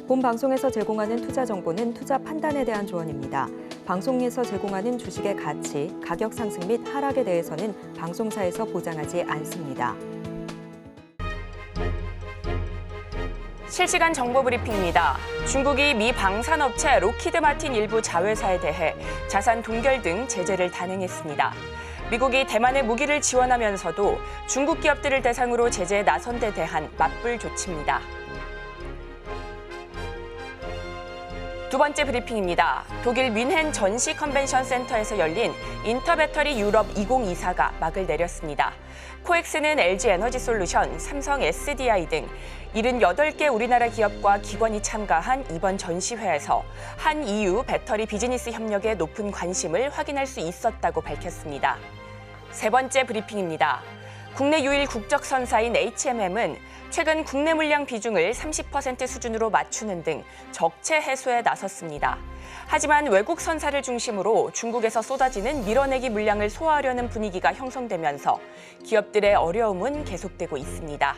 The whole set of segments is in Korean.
본 방송에서 제공하는 투자 정보는 투자 판단에 대한 조언입니다. 방송에서 제공하는 주식의 가치, 가격 상승 및 하락에 대해서는 방송사에서 보장하지 않습니다. 실시간 정보 브리핑입니다. 중국이 미 방산업체 로키드 마틴 일부 자회사에 대해 자산 동결 등 제재를 단행했습니다. 미국이 대만에 무기를 지원하면서도 중국 기업들을 대상으로 제재에 나선 데 대한 맞불 조치입니다. 두 번째 브리핑입니다. 독일 뮌헨 전시 컨벤션 센터에서 열린 인터배터리 유럽 2024가 막을 내렸습니다. 코엑스는 LG 에너지 솔루션, 삼성 SDI 등 78개 우리나라 기업과 기관이 참가한 이번 전시회에서 한 EU 배터리 비즈니스 협력에 높은 관심을 확인할 수 있었다고 밝혔습니다. 세 번째 브리핑입니다. 국내 유일 국적 선사인 HMM은 최근 국내 물량 비중을 30% 수준으로 맞추는 등 적체 해소에 나섰습니다. 하지만 외국 선사를 중심으로 중국에서 쏟아지는 밀어내기 물량을 소화하려는 분위기가 형성되면서 기업들의 어려움은 계속되고 있습니다.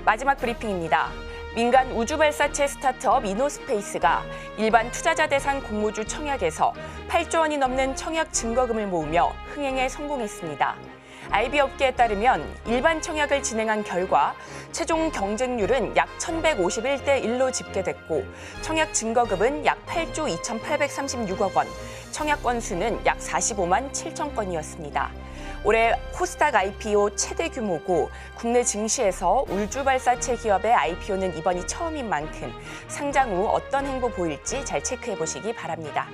마지막 브리핑입니다. 민간 우주 발사체 스타트업 이노스페이스가 일반 투자자 대상 공모주 청약에서 8조 원이 넘는 청약 증거금을 모으며 흥행에 성공했습니다. IB 업계에 따르면 일반 청약을 진행한 결과 최종 경쟁률은 약 1,151대 1로 집계됐고 청약 증거금은 약 8조 2,836억 원, 청약 건수는 약 45만 7천 건이었습니다. 올해 코스닥 IPO 최대 규모고 국내 증시에서 우주 발사체 기업의 IPO는 이번이 처음인 만큼 상장 후 어떤 행보 보일지 잘 체크해 보시기 바랍니다.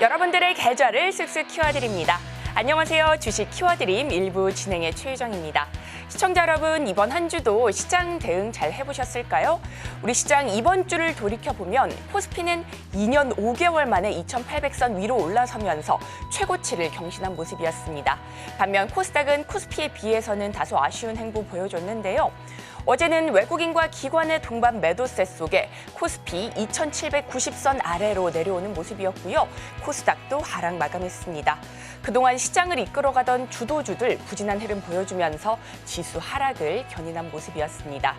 여러분들의 계좌를 쓱쓱 키워드립니다. 안녕하세요. 주식 키워드림 1부 진행의 최유정입니다. 시청자 여러분, 이번 한 주도 시장 대응 잘 해보셨을까요? 우리 시장 이번 주를 돌이켜보면 코스피는 2년 5개월 만에 2,800선 위로 올라서면서 최고치를 경신한 모습이었습니다. 반면 코스닥은 코스피에 비해서는 다소 아쉬운 행보 보여줬는데요. 어제는 외국인과 기관의 동반 매도세 속에 코스피 2,790선 아래로 내려오는 모습이었고요. 코스닥도 하락 마감했습니다. 그동안 시장을 이끌어가던 주도주들 부진한 흐름 보여주면서 지수 하락을 견인한 모습이었습니다.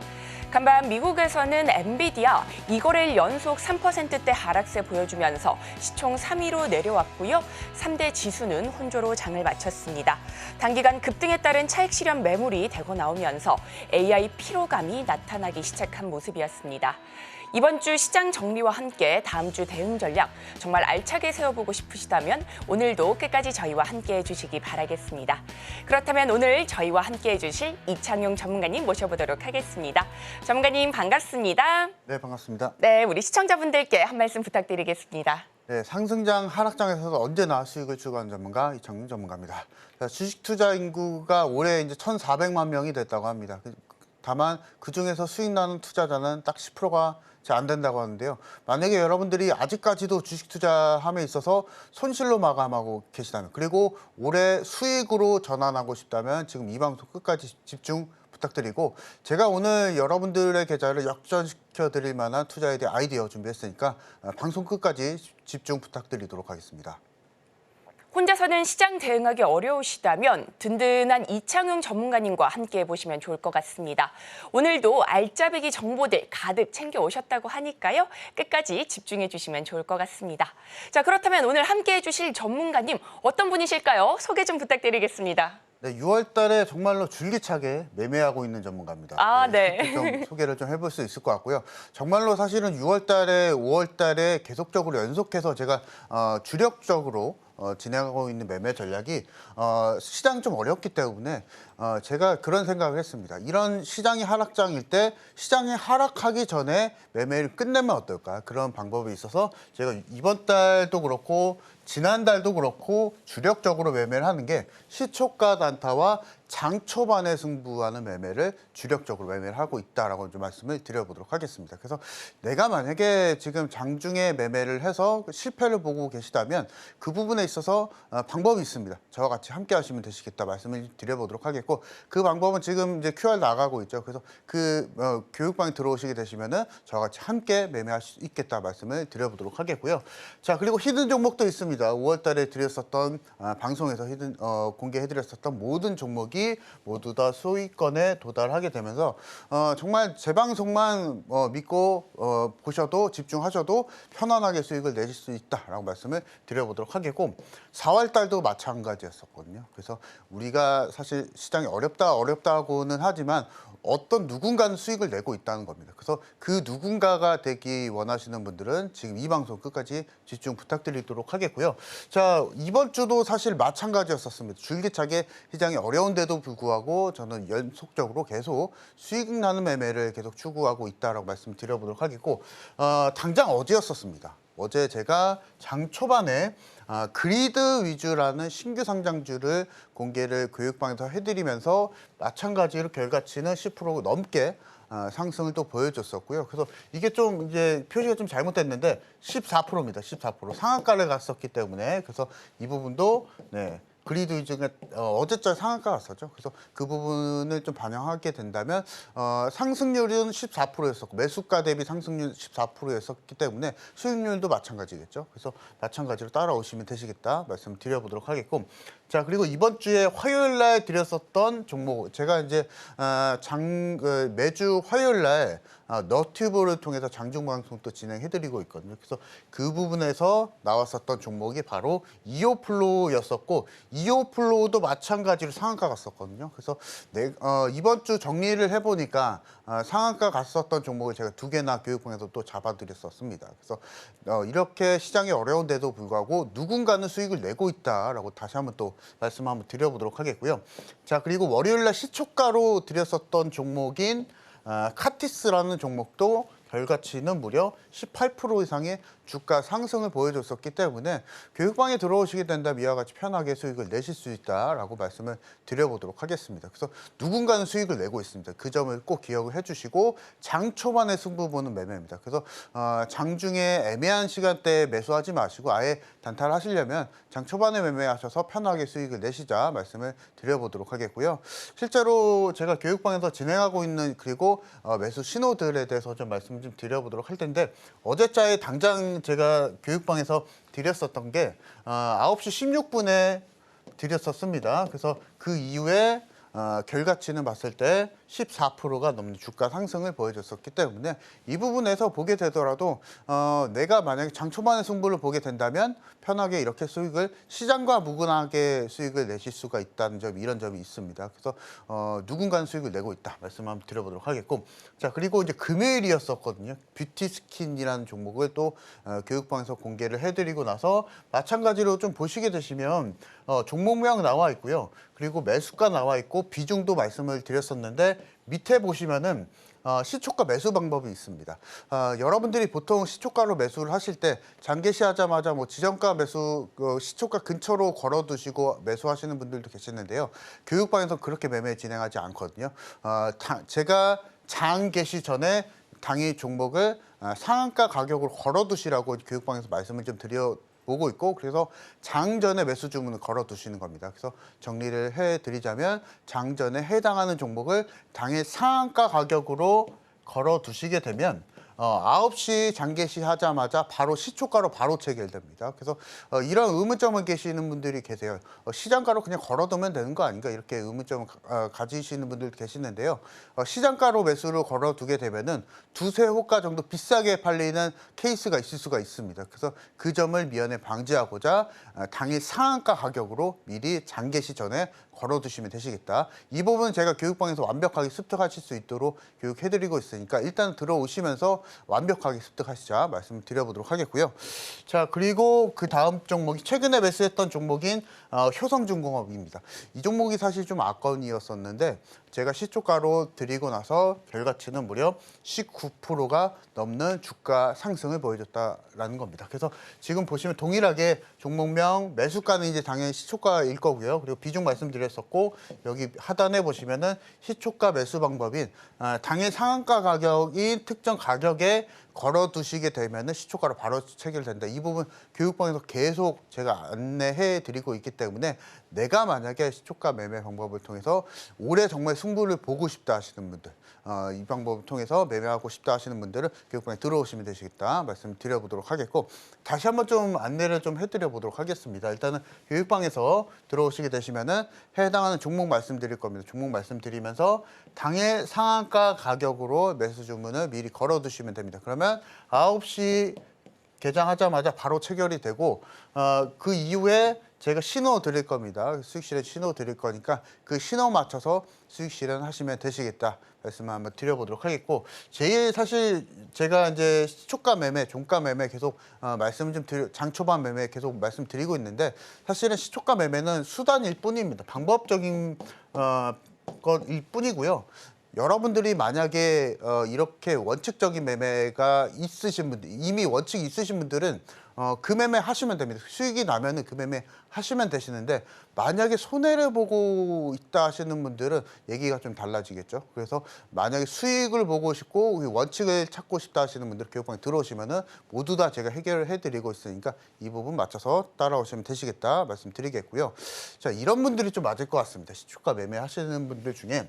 간반 미국에서는 엔비디아 2거래일 연속 3%대 하락세 보여주면서 시총 3위로 내려왔고요. 3대 지수는 혼조로 장을 마쳤습니다. 단기간 급등에 따른 차익 실현 매물이 대거 나오면서 AI 피로감이 나타나기 시작한 모습이었습니다. 이번 주 시장 정리와 함께 다음 주 대응 전략 정말 알차게 세워보고 싶으시다면 오늘도 끝까지 저희와 함께해 주시기 바라겠습니다. 그렇다면 오늘 저희와 함께해 주실 이창용 전문가님 모셔보도록 하겠습니다. 전문가님 반갑습니다. 네, 반갑습니다. 네, 우리 시청자분들께 한 말씀 부탁드리겠습니다. 네, 상승장, 하락장에서도 언제나 수익을 추구하는 전문가 이창용 전문가입니다. 주식 투자 인구가 올해 이제 1,400만 명이 됐다고 합니다. 다만 그중에서 수익 나는 투자자는 딱 10%가 잘 안 된다고 하는데요. 만약에 여러분들이 아직까지도 주식 투자함에 있어서 손실로 마감하고 계시다면, 그리고 올해 수익으로 전환하고 싶다면 지금 이 방송 끝까지 집중 부탁드리고, 제가 오늘 여러분들의 계좌를 역전시켜 드릴 만한 투자에 대한 아이디어 준비했으니까 방송 끝까지 집중 부탁드리도록 하겠습니다. 혼자서는 시장 대응하기 어려우시다면 든든한 이창용 전문가님과 함께 해보시면 좋을 것 같습니다. 오늘도 알짜배기 정보들 가득 챙겨오셨다고 하니까요. 끝까지 집중해 주시면 좋을 것 같습니다. 자, 그렇다면 오늘 함께 해주실 전문가님 어떤 분이실까요? 소개 좀 부탁드리겠습니다. 네, 6월 달에 정말로 줄기차게 매매하고 있는 전문가입니다. 아, 네. 좀 소개를 좀 해볼 수 있을 것 같고요. 정말로 사실은 6월 달에, 5월 달에 계속적으로 연속해서 제가 주력적으로 진행하고 있는 매매 전략이 시장이 좀 어렵기 때문에 제가 그런 생각을 했습니다. 이런 시장이 하락장일 때 시장이 하락하기 전에 매매를 끝내면 어떨까? 그런 방법이 있어서 제가 이번 달도 그렇고 지난달도 그렇고 주력적으로 매매를 하는 게 시초가 단타와 장 초반에 승부하는 매매를 주력적으로 매매를 하고 있다라고 좀 말씀을 드려보도록 하겠습니다. 그래서 내가 만약에 지금 장중에 매매를 해서 실패를 보고 계시다면 그 부분에 있어서 방법이 있습니다. 저와 같이 함께 하시면 되시겠다 말씀을 드려보도록 하겠고, 그 방법은 지금 이제 QR 나가고 있죠. 그래서 그 교육방에 들어오시게 되시면은 저와 같이 함께 매매할 수 있겠다 말씀을 드려보도록 하겠고요. 자, 그리고 히든 종목도 있습니다. 맞습니다. 5월달에 드렸었던 방송에서 공개해드렸었던 모든 종목이 모두 다 소위권에 도달하게 되면서 정말 제 방송만 믿고 보셔도 집중하셔도 편안하게 수익을 내실 수 있다라고 말씀을 드려보도록 하겠고 4월달도 마찬가지였었거든요. 그래서 우리가 사실 시장이 어렵다고는 하지만 어떤 누군가는 수익을 내고 있다는 겁니다. 그래서 그 누군가가 되기 원하시는 분들은 지금 이 방송 끝까지 집중 부탁드리도록 하겠고요. 자, 이번 주도 사실 마찬가지였었습니다. 줄기차게 시장이 어려운데도 불구하고 저는 연속적으로 계속 수익 나는 매매를 계속 추구하고 있다라고 말씀드려보도록 하겠고 당장 어제였었습니다. 어제 제가 장 초반에 그리드 위주라는 신규 상장주를 공개를 교육방에서 해드리면서 마찬가지로 결과치는 10% 넘게 상승을 또 보여줬었고요. 그래서 이게 좀 이제 표시가 좀 잘못됐는데 14%입니다. 14% 상한가를 갔었기 때문에 그래서 이 부분도 네. 그리드 위주가 어제자 상한가 갔었죠. 그래서 그 부분을 좀 반영하게 된다면 상승률은 14%였었고 매수가 대비 상승률 14%였었기 때문에 수익률도 마찬가지겠죠. 그래서 마찬가지로 따라오시면 되시겠다 말씀드려보도록 하겠고 자 그리고 이번 주에 화요일 날 드렸었던 종목 제가 이제 매주 화요일 날 너튜브를 통해서 장중 방송도 진행해드리고 있거든요. 그래서 그 부분에서 나왔었던 종목이 바로 이오플로우였었고 이오플로우도 마찬가지로 상한가 갔었거든요. 그래서 이번 주 정리를 해보니까 상한가 갔었던 종목을 제가 2개나 교육방에서 또 잡아드렸었습니다. 그래서 이렇게 시장이 어려운데도 불구하고 누군가는 수익을 내고 있다라고 다시 한번 또 말씀 한번 드려보도록 하겠고요. 자 그리고 월요일날 시초가로 드렸었던 종목인 카티스라는 종목도 결과치는 무려 18% 이상의 주가 상승을 보여줬었기 때문에 교육방에 들어오시게 된다면 이와 같이 편하게 수익을 내실 수 있다라고 말씀을 드려보도록 하겠습니다. 그래서 누군가는 수익을 내고 있습니다. 그 점을 꼭 기억을 해주시고 장 초반에 승부 보는 매매입니다. 그래서 장중에 애매한 시간대에 매수하지 마시고 아예 단타하시려면 장 초반에 매매하셔서 편하게 수익을 내시자 말씀을 드려보도록 하겠고요. 실제로 제가 교육방에서 진행하고 있는 그리고 매수 신호들에 대해서 좀 말씀 좀 드려보도록 할 텐데 어제자에 당장 제가 교육방에서 드렸었던 게 9시 16분에 드렸었습니다. 그래서 그 이후에 결과치는 봤을 때 14%가 넘는 주가 상승을 보여줬었기 때문에 이 부분에서 보게 되더라도 내가 만약에 장 초반에 승부를 보게 된다면 편하게 이렇게 수익을 시장과 무관하게 수익을 내실 수가 있다는 점 이런 점이 있습니다. 그래서 누군가는 수익을 내고 있다 말씀 한번 드려보도록 하겠고 자 그리고 이제 금요일이었었거든요. 뷰티스킨이라는 종목을 또 교육방에서 공개를 해드리고 나서 마찬가지로 좀 보시게 되시면 종목명 나와 있고요. 그리고 매수가 나와 있고 비중도 말씀을 드렸었는데 밑에 보시면은 시초가 매수 방법이 있습니다. 여러분들이 보통 시초가로 매수를 하실 때 장개시 하자마자 뭐 지정가 매수 시초가 근처로 걸어두시고 매수하시는 분들도 계시는데요. 교육방에서 그렇게 매매 진행하지 않거든요. 제가 장 개시 전에 당일 종목을 상한가 가격으로 걸어두시라고 교육방에서 말씀을 좀 보고 있고 그래서 장전에 매수 주문을 걸어두시는 겁니다. 그래서 정리를 해드리자면 장전에 해당하는 종목을 당일 상한가 가격으로 걸어두시게 되면 9시 장개시 하자마자 바로 시초가로 바로 체결됩니다. 그래서 이런 의문점을 계시는 분들이 계세요. 시장가로 그냥 걸어두면 되는 거 아닌가 이렇게 의문점을 가지시는 분들도 계시는데요. 시장가로 매수를 걸어두게 되면은 두세 호가 정도 비싸게 팔리는 케이스가 있을 수가 있습니다. 그래서 그 점을 미연에 방지하고자 당일 상한가 가격으로 미리 장개시 전에 걸어두시면 되시겠다. 이 부분은 제가 교육방에서 완벽하게 습득하실 수 있도록 교육해드리고 있으니까 일단 들어오시면서 완벽하게 습득하시자 말씀을 드려보도록 하겠고요. 자 그리고 그 다음 종목이 최근에 매수했던 종목인 효성중공업입니다. 이 종목이 사실 좀 악건이었었는데 제가 시초가로 드리고 나서 결과치는 무려 19%가 넘는 주가 상승을 보여줬다라는 겁니다. 그래서 지금 보시면 동일하게 종목명 매수가는 이제 당연히 시초가일 거고요. 그리고 비중 말씀드렸었고 여기 하단에 보시면은 시초가 매수 방법인 당일 상한가 가격인 특정 가격에 걸어두시게 되면은 시초가로 바로 체결된다. 이 부분 교육방에서 계속 제가 안내해 드리고 있기 때문에 내가 만약에 시초가 매매 방법을 통해서 올해 정말 승부를 보고 싶다 하시는 분들, 이 방법을 통해서 매매하고 싶다 하시는 분들은 교육방에 들어오시면 되시겠다 말씀드려보도록 하겠고, 다시 한번 좀 안내를 좀 해드려 보도록 하겠습니다. 일단은 교육방에서 들어오시게 되시면은 해당하는 종목 말씀드릴 겁니다. 종목 말씀드리면서 당일 상한가 가격으로 매수 주문을 미리 걸어두시면 됩니다. 그러면 9시 개장하자마자 바로 체결이 되고, 그 이후에 제가 신호 드릴 겁니다. 수익 실현 신호 드릴 거니까 그 신호 맞춰서 수익 실현 하시면 되시겠다 말씀을 한번 드려보도록 하겠고, 제일 사실 제가 이제 시초가 매매, 종가 매매 계속 말씀을 좀 장 초반 매매 계속 말씀드리고 있는데, 사실은 시초가 매매는 수단일 뿐입니다. 방법적인 것일 뿐이고요. 여러분들이 만약에 이렇게 원칙적인 매매가 있으신 분들, 이미 원칙이 있으신 분들은 그 매매 하시면 됩니다. 수익이 나면은 그 매매 하시면 되시는데, 만약에 손해를 보고 있다 하시는 분들은 얘기가 좀 달라지겠죠. 그래서 만약에 수익을 보고 싶고 원칙을 찾고 싶다 하시는 분들 교육방에 들어오시면은 모두 다 제가 해결을 해드리고 있으니까 이 부분 맞춰서 따라오시면 되시겠다 말씀드리겠고요. 자, 이런 분들이 좀 맞을 것 같습니다. 시초가 매매 하시는 분들 중에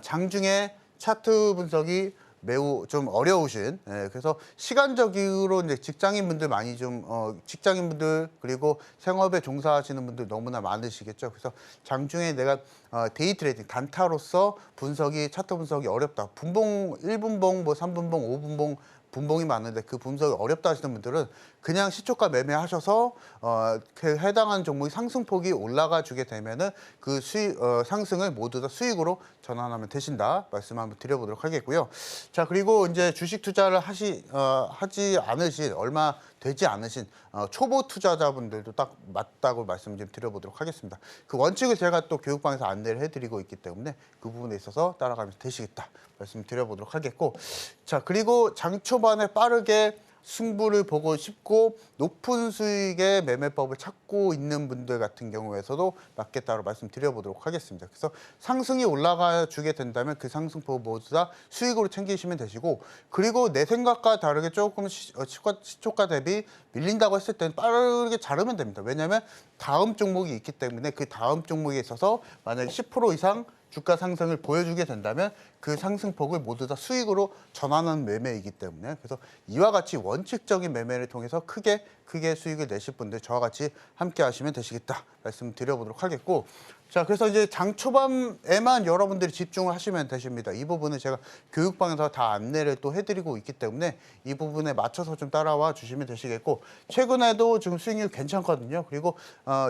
장중에 차트 분석이 매우 좀 어려우신, 그래서 시간적으로 이제 직장인분들 많이 좀 직장인분들 그리고 생업에 종사하시는 분들 너무나 많으시겠죠. 그래서 장중에 내가 데이 트레이딩 단타로서 분석이 차트 분석이 어렵다. 분봉 1분봉 뭐 3분봉 5분봉 분봉이 많은데 그 분석이 어렵다 하시는 분들은 그냥 시초가 매매하셔서 그 해당하는 종목이 상승폭이 올라가 주게 되면은 그 수익 상승을 모두 다 수익으로 전환하면 되신다 말씀 한번 드려보도록 하겠고요. 자, 그리고 이제 주식 투자를 하지 않으신, 얼마 되지 않으신 초보 투자자분들도 딱 맞다고 말씀 좀 드려보도록 하겠습니다. 그 원칙을 제가 또 교육방에서 안내를 해드리고 있기 때문에 그 부분에 있어서 따라가면서 되시겠다 말씀 드려보도록 하겠고, 자, 그리고 장 초반에 빠르게 승부를 보고 싶고 높은 수익의 매매법을 찾고 있는 분들 같은 경우에서도 맞겠다고 말씀드려보도록 하겠습니다. 그래서 상승이 올라가 주게 된다면 그 상승폭 모두 다 수익으로 챙기시면 되시고, 그리고 내 생각과 다르게 조금 시초가 대비 밀린다고 했을 때는 빠르게 자르면 됩니다. 왜냐하면 다음 종목이 있기 때문에 그 다음 종목에 있어서 만약에 10% 이상 주가 상승을 보여주게 된다면 그 상승폭을 모두 다 수익으로 전환하는 매매이기 때문에, 그래서 이와 같이 원칙적인 매매를 통해서 크게 수익을 내실 분들 저와 같이 함께 하시면 되시겠다 말씀드려보도록 하겠고, 자, 그래서 이제 장 초반에만 여러분들이 집중을 하시면 되십니다. 이 부분은 제가 교육방에서 다 안내를 또 해드리고 있기 때문에 이 부분에 맞춰서 좀 따라와 주시면 되시겠고, 최근에도 지금 수익률 괜찮거든요. 그리고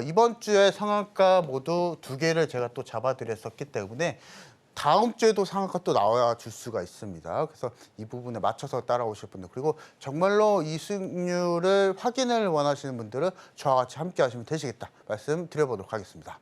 이번 주에 상한가 모두 2개를 제가 또 잡아드렸었기 때문에 다음 주에도 상한가 또 나와 줄 수가 있습니다. 그래서 이 부분에 맞춰서 따라오실 분들, 그리고 정말로 이 수익률을 확인을 원하시는 분들은 저와 같이 함께 하시면 되시겠다 말씀드려보도록 하겠습니다.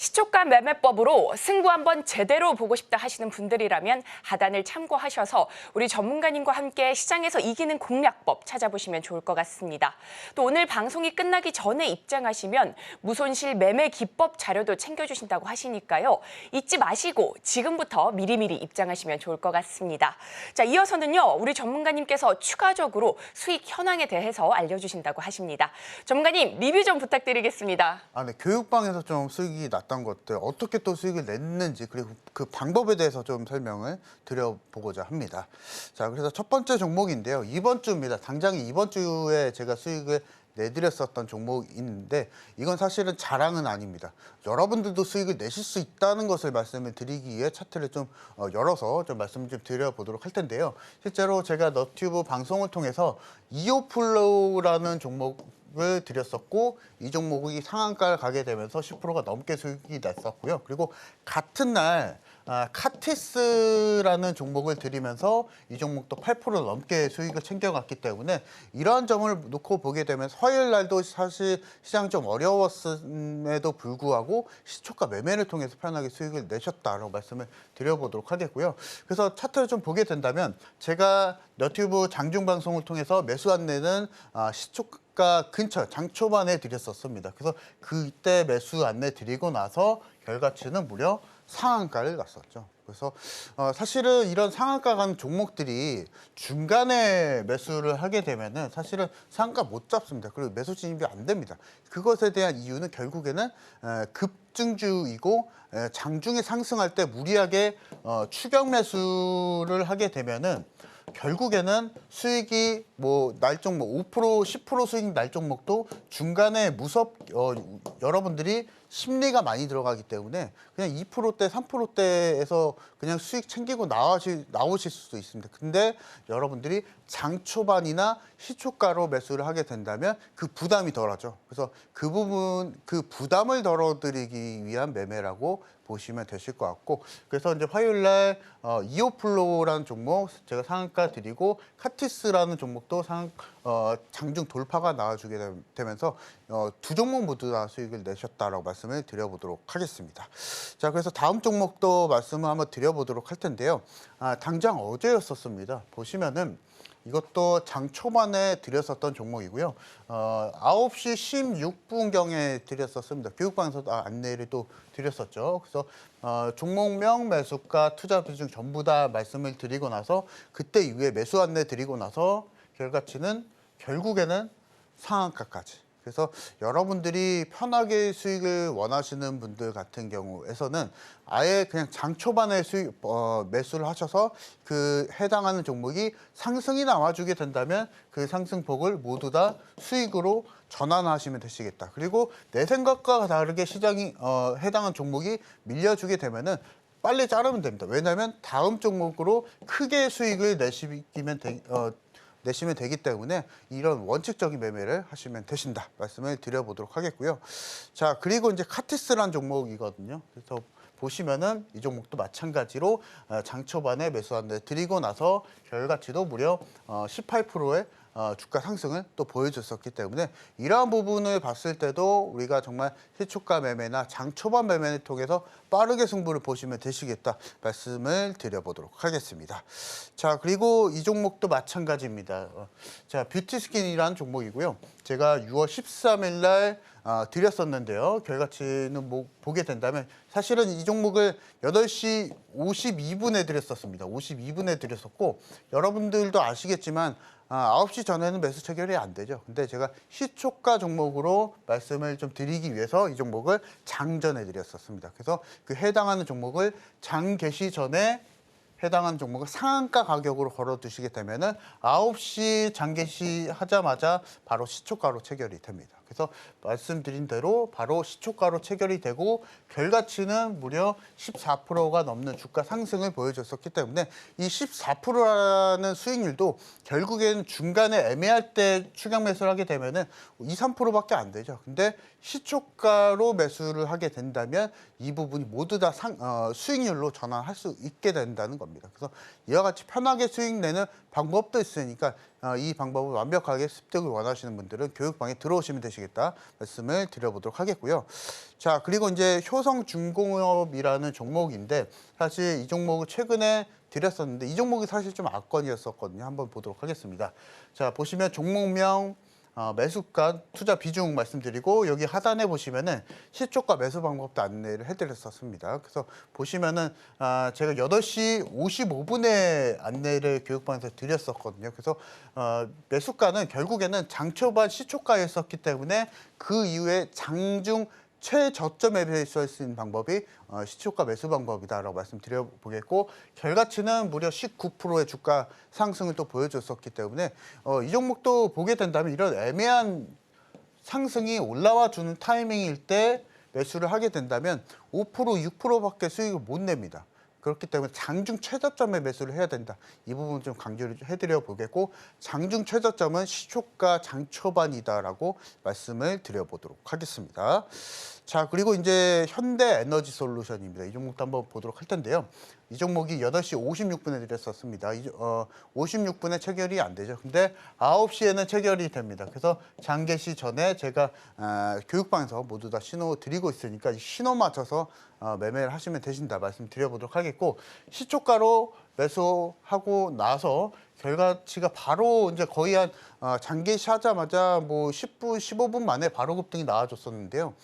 시초가 매매법으로 승부 한번 제대로 보고 싶다 하시는 분들이라면 하단을 참고하셔서 우리 전문가님과 함께 시장에서 이기는 공략법 찾아보시면 좋을 것 같습니다. 또 오늘 방송이 끝나기 전에 입장하시면 무손실 매매 기법 자료도 챙겨주신다고 하시니까요. 잊지 마시고 지금부터 미리미리 입장하시면 좋을 것 같습니다. 자, 이어서는요, 우리 전문가님께서 추가적으로 수익 현황에 대해서 알려주신다고 하십니다. 전문가님, 리뷰 좀 부탁드리겠습니다. 네, 교육방에서 좀 수익이 났던 것들, 어떻게 또 수익을 냈는지, 그리고 그 방법에 대해서 좀 설명을 드려보고자 합니다. 자, 그래서 첫 번째 종목인데요. 이번 주입니다. 당장 이번 주에 제가 수익을 내드렸었던 종목이 있는데, 이건 사실은 자랑은 아닙니다. 여러분들도 수익을 내실 수 있다는 것을 말씀을 드리기 위해 차트를 좀 열어서 좀 말씀을 좀 드려보도록 할 텐데요. 실제로 제가 너튜브 방송을 통해서 이오플로우라는 종목을 드렸었고, 이 종목이 상한가를 가게 되면서 10%가 넘게 수익이 났었고요. 그리고 같은 날 카티스라는 종목을 드리면서 이 종목도 8% 넘게 수익을 챙겨갔기 때문에, 이러한 점을 놓고 보게 되면 화요일 날도 사실 시장이 좀 어려웠음에도 불구하고 시초가 매매를 통해서 편하게 수익을 내셨다라고 말씀을 드려보도록 하겠고요. 그래서 차트를 좀 보게 된다면, 제가 너튜브 장중 방송을 통해서 매수 안내는 시초가 근처 장 초반에 드렸었습니다. 그래서 그때 매수 안내 드리고 나서 결과치는 무려 상한가를 갔었죠. 그래서 사실은 이런 상한가 간 종목들이 중간에 매수를 하게 되면은 사실은 상한가 못 잡습니다. 그리고 매수 진입이 안 됩니다. 그것에 대한 이유는 결국에는 급증주이고 장중에 상승할 때 무리하게 추격 매수를 하게 되면은 결국에는 수익이 뭐 날종 뭐 5%, 10% 수익 날 종목도 중간에 여러분들이 심리가 많이 들어가기 때문에 그냥 2%대, 3%대에서 그냥 수익 챙기고 나오실 수도 있습니다. 근데 여러분들이 장 초반이나 시초가로 매수를 하게 된다면 그 부담이 덜하죠. 그래서 그 부담을 덜어드리기 위한 매매라고 보시면 되실 것 같고, 그래서 이제 화요일 날 이오플로우라는 종목 제가 상한가 드리고 카티스라는 종목도 장중 돌파가 나와주게 되면서 두 종목 모두 다 수익을 내셨다라고 말씀을 드려보도록 하겠습니다. 자, 그래서 다음 종목도 말씀을 한번 드려보도록 할 텐데요. 당장 어제였었습니다. 보시면은 이것도 장 초반에 드렸었던 종목이고요. 9시 16분경에 드렸었습니다. 교육방에서도 안내를 또 드렸었죠. 그래서 종목명, 매수가, 투자 비중 전부 다 말씀을 드리고 나서 그때 이후에 매수 안내 드리고 나서 결과치는 결국에는 상한가까지. 그래서 여러분들이 편하게 수익을 원하시는 분들 같은 경우에서는 아예 그냥 장 초반에 매수를 하셔서 그 해당하는 종목이 상승이 나와주게 된다면 그 상승폭을 모두 다 수익으로 전환하시면 되시겠다. 그리고 내 생각과 다르게 시장이 해당한 종목이 밀려주게 되면은 빨리 자르면 됩니다. 왜냐하면 다음 종목으로 크게 수익을 내시면 되기 때문에 이런 원칙적인 매매를 하시면 되신다 말씀을 드려보도록 하겠고요. 자, 그리고 이제 카티스라는 종목이거든요. 그래서 보시면은 이 종목도 마찬가지로 장 초반에 매수 안내 드리고 나서 결과치도 무려 18%의 주가 상승을 또 보여줬었기 때문에 이러한 부분을 봤을 때도 우리가 정말 시초가 매매나 장 초반 매매를 통해서 빠르게 승부를 보시면 되시겠다 말씀을 드려보도록 하겠습니다. 자, 그리고 이 종목도 마찬가지입니다. 자, 뷰티스킨이라는 종목이고요. 제가 6월 13일 날 드렸었는데요. 결과치는 보게 된다면 사실은 이 종목을 8시 52분에 드렸었습니다. 52분에 드렸었고 여러분들도 아시겠지만 9시 전에는 매수 체결이 안 되죠. 근데 제가 시초가 종목으로 말씀을 좀 드리기 위해서 이 종목을 장전해 드렸었습니다. 그래서 그 해당하는 종목을 장 개시 전에 해당하는 종목을 상한가 가격으로 걸어두시게 되면은 9시 장 개시 하자마자 바로 시초가로 체결이 됩니다. 그래서 말씀드린 대로 바로 시초가로 체결이 되고 결과치는 무려 14%가 넘는 주가 상승을 보여줬었기 때문에 이 14%라는 수익률도 결국에는 중간에 애매할 때 추격 매수를 하게 되면은 2, 3%밖에 안 되죠. 근데 시초가로 매수를 하게 된다면 이 부분이 모두 다 수익률로 전환할 수 있게 된다는 겁니다. 그래서 이와 같이 편하게 수익 내는 방법도 있으니까 이 방법을 완벽하게 습득을 원하시는 분들은 교육방에 들어오시면 되시겠다 말씀을 드려보도록 하겠고요. 자, 그리고 이제 효성중공업이라는 종목인데 사실 이 종목을 최근에 드렸었는데 이 종목이 사실 좀 악건이었었거든요. 한번 보도록 하겠습니다. 자, 보시면 종목명, 매수가, 투자 비중 말씀드리고 여기 하단에 보시면은 시초가 매수 방법도 안내를 해드렸었습니다. 그래서 보시면은 제가 8시 55분에 안내를 교육방에서 드렸었거든요. 그래서 매수가는 결국에는 장초반 시초가였었기 때문에 그 이후에 장중 최저점에 매수할 수 있는 방법이 시초가 매수 방법이다라고 말씀드려보겠고 결과치는 무려 19%의 주가 상승을 또 보여줬었기 때문에 이 종목도 보게 된다면 이런 애매한 상승이 올라와 주는 타이밍일 때 매수를 하게 된다면 5%, 6%밖에 수익을 못 냅니다. 그렇기 때문에 장중 최저점에 매수를 해야 된다. 이 부분 좀 강조를 해드려 보겠고 장중 최저점은 시초가 장초반이다라고 말씀을 드려보도록 하겠습니다. 자, 그리고 이제 현대에너지 솔루션입니다. 이 종목도 한번 보도록 할 텐데요. 이 종목이 8시 56분에 드렸었습니다. 56분에 체결이 안 되죠. 근데 9시에는 체결이 됩니다. 그래서 장개시 전에 제가 교육방에서 모두 다 신호 드리고 있으니까 이 신호 맞춰서 매매를 하시면 되신다 말씀드려보도록 하겠고 시초가로 매수하고 나서 결과치가 바로 이제 거의 한 장개시 하자마자 뭐 10분, 15분 만에 바로 급등이 나와줬었는데요.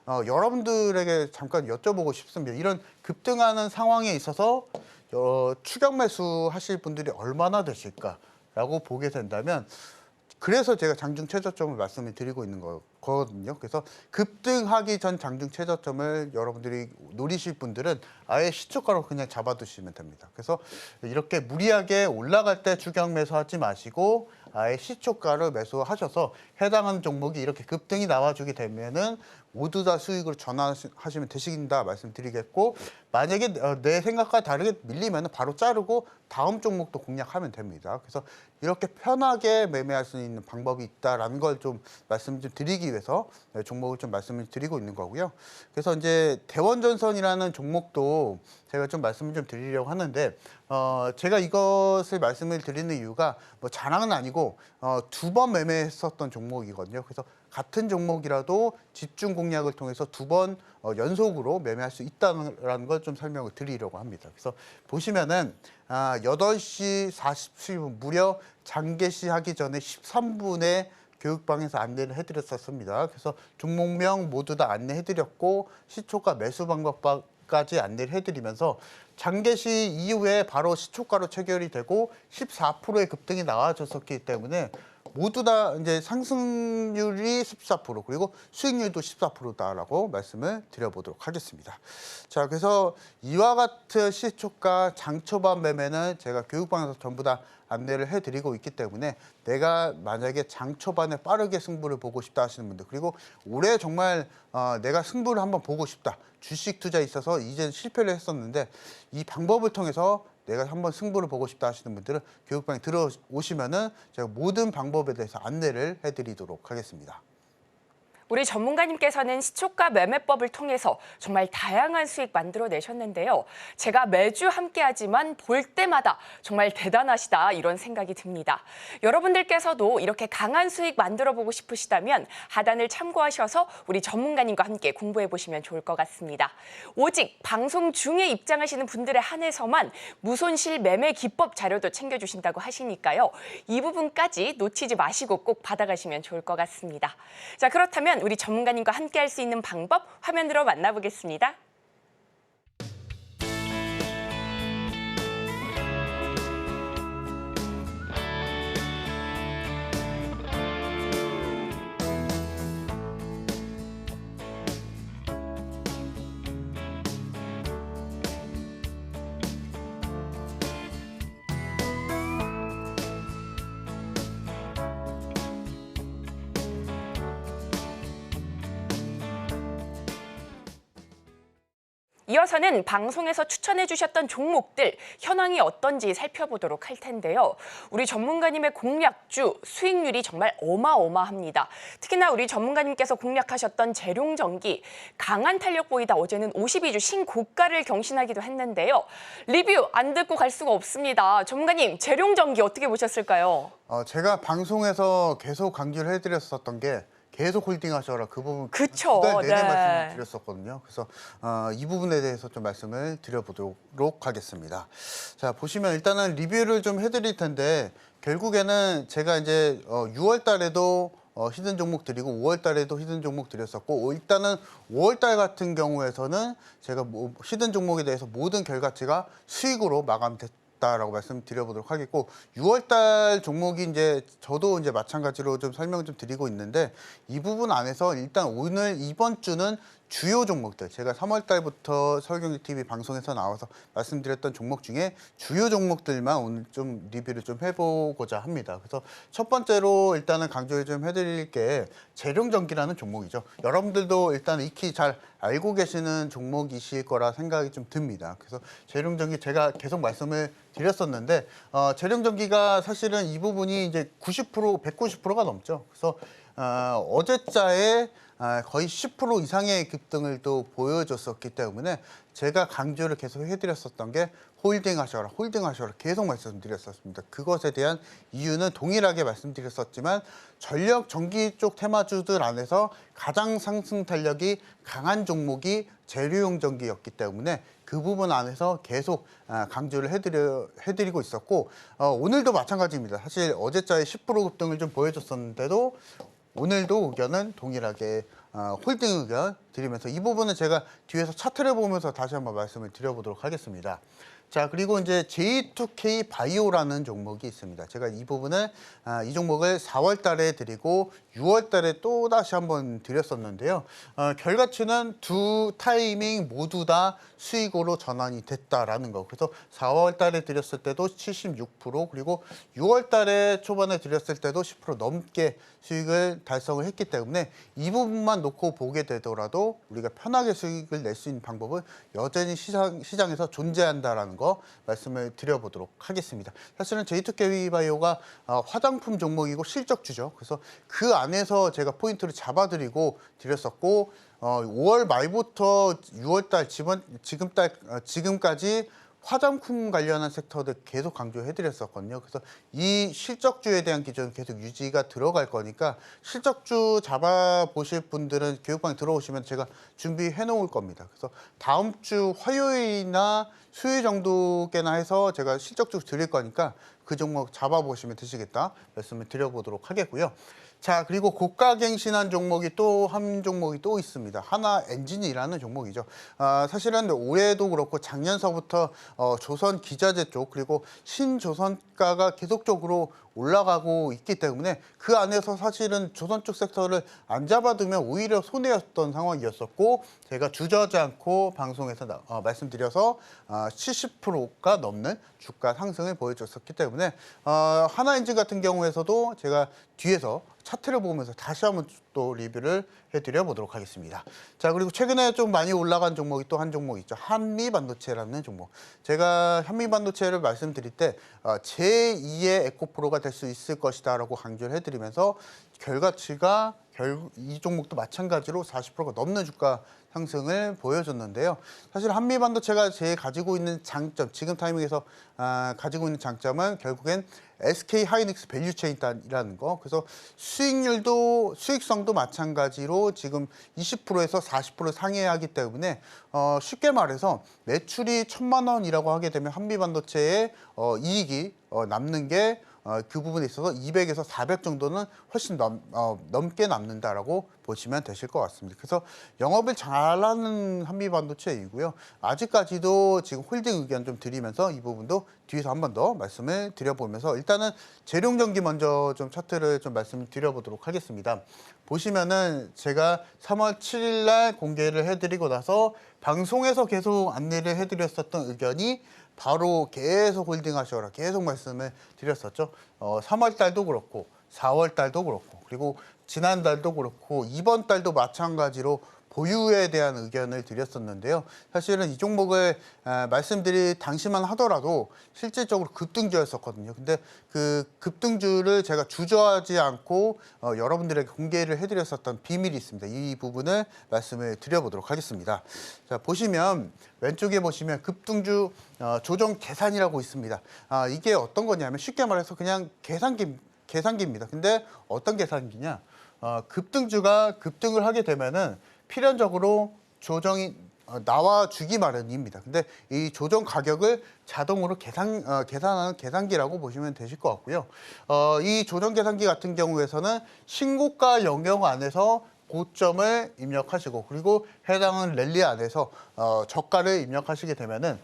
여러분들에게 잠깐 여쭤보고 싶습니다. 이런 급등하는 상황에 있어서 추격 매수 하실 분들이 얼마나 되실까라고 보게 된다면 그래서 제가 장중 최저점을 말씀을 드리고 있는 거거든요. 그래서 급등하기 전 장중 최저점을 여러분들이 노리실 분들은 아예 시초가로 그냥 잡아두시면 됩니다. 그래서 이렇게 무리하게 올라갈 때 추격 매수하지 마시고 아예 시초가를 매수하셔서 해당하는 종목이 이렇게 급등이 나와주게 되면은 모두 다 수익으로 전환하시면 되신다 말씀드리겠고, 만약에 내 생각과 다르게 밀리면 바로 자르고 다음 종목도 공략하면 됩니다. 그래서 이렇게 편하게 매매할 수 있는 방법이 있다라는 걸 좀 말씀 좀 드리기 위해서 종목을 좀 말씀을 드리고 있는 거고요. 그래서 이제 대원전선이라는 종목도 제가 좀 말씀을 좀 드리려고 하는데, 제가 이것을 말씀을 드리는 이유가 뭐 자랑은 아니고 두 번 매매했었던 종목이거든요. 그래서 같은 종목이라도 집중 공략을 통해서 두 번 연속으로 매매할 수 있다는 걸 좀 설명을 드리려고 합니다. 그래서 보시면은 8시 47분 무려 장개시 하기 전에 13분에 교육방에서 안내를 해드렸었습니다. 그래서 종목명 모두 다 안내해드렸고 시초가 매수 방법까지 안내를 해드리면서 장개시 이후에 바로 시초가로 체결이 되고 14%의 급등이 나와줬었기 때문에 모두 다 이제 상승률이 14% 그리고 수익률도 14%다라고 말씀을 드려보도록 하겠습니다. 자, 그래서 이와 같은 시초가 장초반 매매는 제가 교육방에서 전부 다 안내를 해드리고 있기 때문에 내가 만약에 장초반에 빠르게 승부를 보고 싶다 하시는 분들, 그리고 올해 정말 내가 승부를 한번 보고 싶다, 주식 투자에 있어서 이제는 실패를 했었는데 이 방법을 통해서 내가 한번 승부를 보고 싶다 하시는 분들은 교육방에 들어오시면은 제가 모든 방법에 대해서 안내를 해드리도록 하겠습니다. 우리 전문가님께서는 시초가 매매법을 통해서 정말 다양한 수익 만들어내셨는데요. 제가 매주 함께하지만 볼 때마다 정말 대단하시다 이런 생각이 듭니다. 여러분들께서도 이렇게 강한 수익 만들어보고 싶으시다면 하단을 참고하셔서 우리 전문가님과 함께 공부해보시면 좋을 것 같습니다. 오직 방송 중에 입장하시는 분들에 한해서만 무손실 매매 기법 자료도 챙겨주신다고 하시니까요. 이 부분까지 놓치지 마시고 꼭 받아가시면 좋을 것 같습니다. 자, 그렇다면 우리 전문가님과 함께 할 수 있는 방법 화면으로 만나보겠습니다. 이어서는 방송에서 추천해 주셨던 종목들 현황이 어떤지 살펴보도록 할 텐데요. 우리 전문가님의 공략주 수익률이 정말 어마어마합니다. 특히나 우리 전문가님께서 공략하셨던 재룡전기 강한 탄력 보이다 어제는 52주 신고가를 경신하기도 했는데요. 리뷰 안 듣고 갈 수가 없습니다. 전문가님, 재룡전기 어떻게 보셨을까요? 제가 방송에서 계속 강조를 해드렸었던 게 계속 홀딩하셔라, 그 부분 그쵸, 두달 내내 네. 말씀을 드렸었거든요. 그래서 이 부분에 대해서 좀 말씀을 드려보도록 하겠습니다. 자, 보시면 일단은 리뷰를 좀 해드릴 텐데 결국에는 제가 이제 6월 달에도 히든 종목 드리고 5월 달에도 히든 종목 드렸었고, 일단은 5월 달 같은 경우에서는 제가 히든 종목에 대해서 모든 결과치가 수익으로 마감됐 라고 말씀드려보도록 하겠고, 6월달 종목이 이제 저도 이제 마찬가지로 좀 설명을 좀 드리고 있는데 이 부분 안에서 일단 오늘 이번 주는 주요 종목들, 제가 3월 달부터 서울경제TV 방송에서 나와서 말씀드렸던 종목 중에 주요 종목들만 오늘 좀 리뷰를 좀 해보고자 합니다. 그래서 첫 번째로 일단은 강조를 좀 해드릴 게 재룡전기라는 종목이죠. 여러분들도 일단 익히 잘 알고 계시는 종목이실 거라 생각이 좀 듭니다. 그래서 재룡전기 제가 계속 말씀을 드렸었는데 재룡전기가 사실은 이 부분이 이제 90%, 190%가 넘죠. 그래서 어제자에 거의 10% 이상의 급등을 또 보여줬었기 때문에 제가 강조를 계속 해드렸었던 게 홀딩하셔라, 홀딩하셔라 계속 말씀드렸었습니다. 그것에 대한 이유는 동일하게 말씀드렸었지만 전력 전기 쪽 테마주들 안에서 가장 상승 탄력이 강한 종목이 재료용 전기였기 때문에 그 부분 안에서 계속 강조를 해드리고 있었고, 오늘도 마찬가지입니다. 사실 어제자에 10% 급등을 좀 보여줬었는데도 오늘도 의견은 동일하게 홀딩 의견 드리면서 이 부분은 제가 뒤에서 차트를 보면서 다시 한번 말씀을 드려보도록 하겠습니다. 자, 그리고 이제 J2K 바이오라는 종목이 있습니다. 제가 이 부분을 이 종목을 4월 달에 드리고 6월 달에 또 다시 한번 드렸었는데요. 결과치는 두 타이밍 모두 다 수익으로 전환이 됐다라는 거. 그래서 4월 달에 드렸을 때도 76% 그리고 6월 달에 초반에 드렸을 때도 10% 넘게 수익을 달성을 했기 때문에 이 부분만 놓고 보게 되더라도 우리가 편하게 수익을 낼 수 있는 방법은 여전히 시장에서 존재한다라는 거 말씀을 드려보도록 하겠습니다. 사실은 J2K 바이오가 화장품 종목이고 실적주죠. 그래서 그 안에서 제가 포인트를 잡아드리고 드렸었고 5월 말부터 6월 달 지금까지 화장품 관련한 섹터들 계속 강조해드렸었거든요. 그래서 이 실적주에 대한 기조는 계속 유지가 들어갈 거니까 실적주 잡아보실 분들은 교육방에 들어오시면 제가 준비해 놓을 겁니다. 그래서 다음 주 화요일이나 수요일 정도께나 해서 제가 실적주 드릴 거니까 그 종목 잡아보시면 되시겠다 말씀을 드려보도록 하겠고요. 자, 그리고 고가갱신한 종목이 또 한 종목이 또 있습니다. 하나엔진이라는 종목이죠. 사실은 올해도 그렇고 작년서부터 조선기자재 쪽 그리고 신조선가가 계속적으로 올라가고 있기 때문에 그 안에서 사실은 조선 쪽 섹터를 안 잡아두면 오히려 손해였던 상황이었었고 제가 주저하지 않고 방송에서 말씀드려서 70%가 넘는 주가 상승을 보여줬었기 때문에 하나엔진 같은 경우에서도 제가 뒤에서 차트를 보면서 다시 한번 또 리뷰를 해드려 보도록 하겠습니다. 자, 그리고 최근에 좀 많이 올라간 종목이 또 한 종목 있죠. 한미반도체라는 종목. 제가 한미반도체를 말씀드릴 때 제2의 에코프로가 될 수 있을 것이다 라고 강조를 해드리면서 결과치가 이 종목도 마찬가지로 40%가 넘는 주가 상승을 보여줬는데요. 사실 한미반도체가 제일 가지고 있는 장점, 지금 타이밍에서 가지고 있는 장점은 결국엔 SK 하이닉스 밸류체인이라는 거. 그래서 수익성도 마찬가지로 지금 20%에서 40% 상회하기 때문에 쉽게 말해서 매출이 1,000만 원이라고 하게 되면 한미반도체의 이익이 남는 게 그 부분에 있어서 200에서 400 정도는 훨씬 넘게 남는다라고 보시면 되실 것 같습니다. 그래서 영업을 잘하는 한미반도체이고요. 아직까지도 지금 홀딩 의견 좀 드리면서 이 부분도 뒤에서 한 번 더 말씀을 드려보면서 일단은 재룡전기 먼저 좀 차트를 좀 말씀을 드려보도록 하겠습니다. 보시면은 제가 3월 7일 날 공개를 해드리고 나서 방송에서 계속 안내를 해드렸었던 의견이 바로 계속 홀딩하셔라 계속 말씀을 드렸었죠. 3월 달도 그렇고 4월 달도 그렇고 그리고 지난달도 그렇고 이번 달도 마찬가지로 보유에 대한 의견을 드렸었는데요. 사실은 이 종목을 말씀드릴 당시만 하더라도 실질적으로 급등주였었거든요. 근데 그 급등주를 제가 주저하지 않고 여러분들에게 공개를 해드렸었던 비밀이 있습니다. 이 부분을 말씀을 드려보도록 하겠습니다. 자, 보시면 왼쪽에 보시면 급등주 조정 계산이라고 있습니다. 이게 어떤 거냐면 쉽게 말해서 그냥 계산기입니다. 근데 어떤 계산기냐? 급등주가 급등을 하게 되면은 필연적으로 조정이 나와주기 마련입니다. 근데 이 조정 가격을 자동으로 계산하는 계산기라고 보시면 되실 것 같고요. 이 조정 계산기 같은 경우에서는 신고가 영역 안에서 고점을 입력하시고 그리고 해당하는 랠리 안에서 저가를 입력하시게 되면은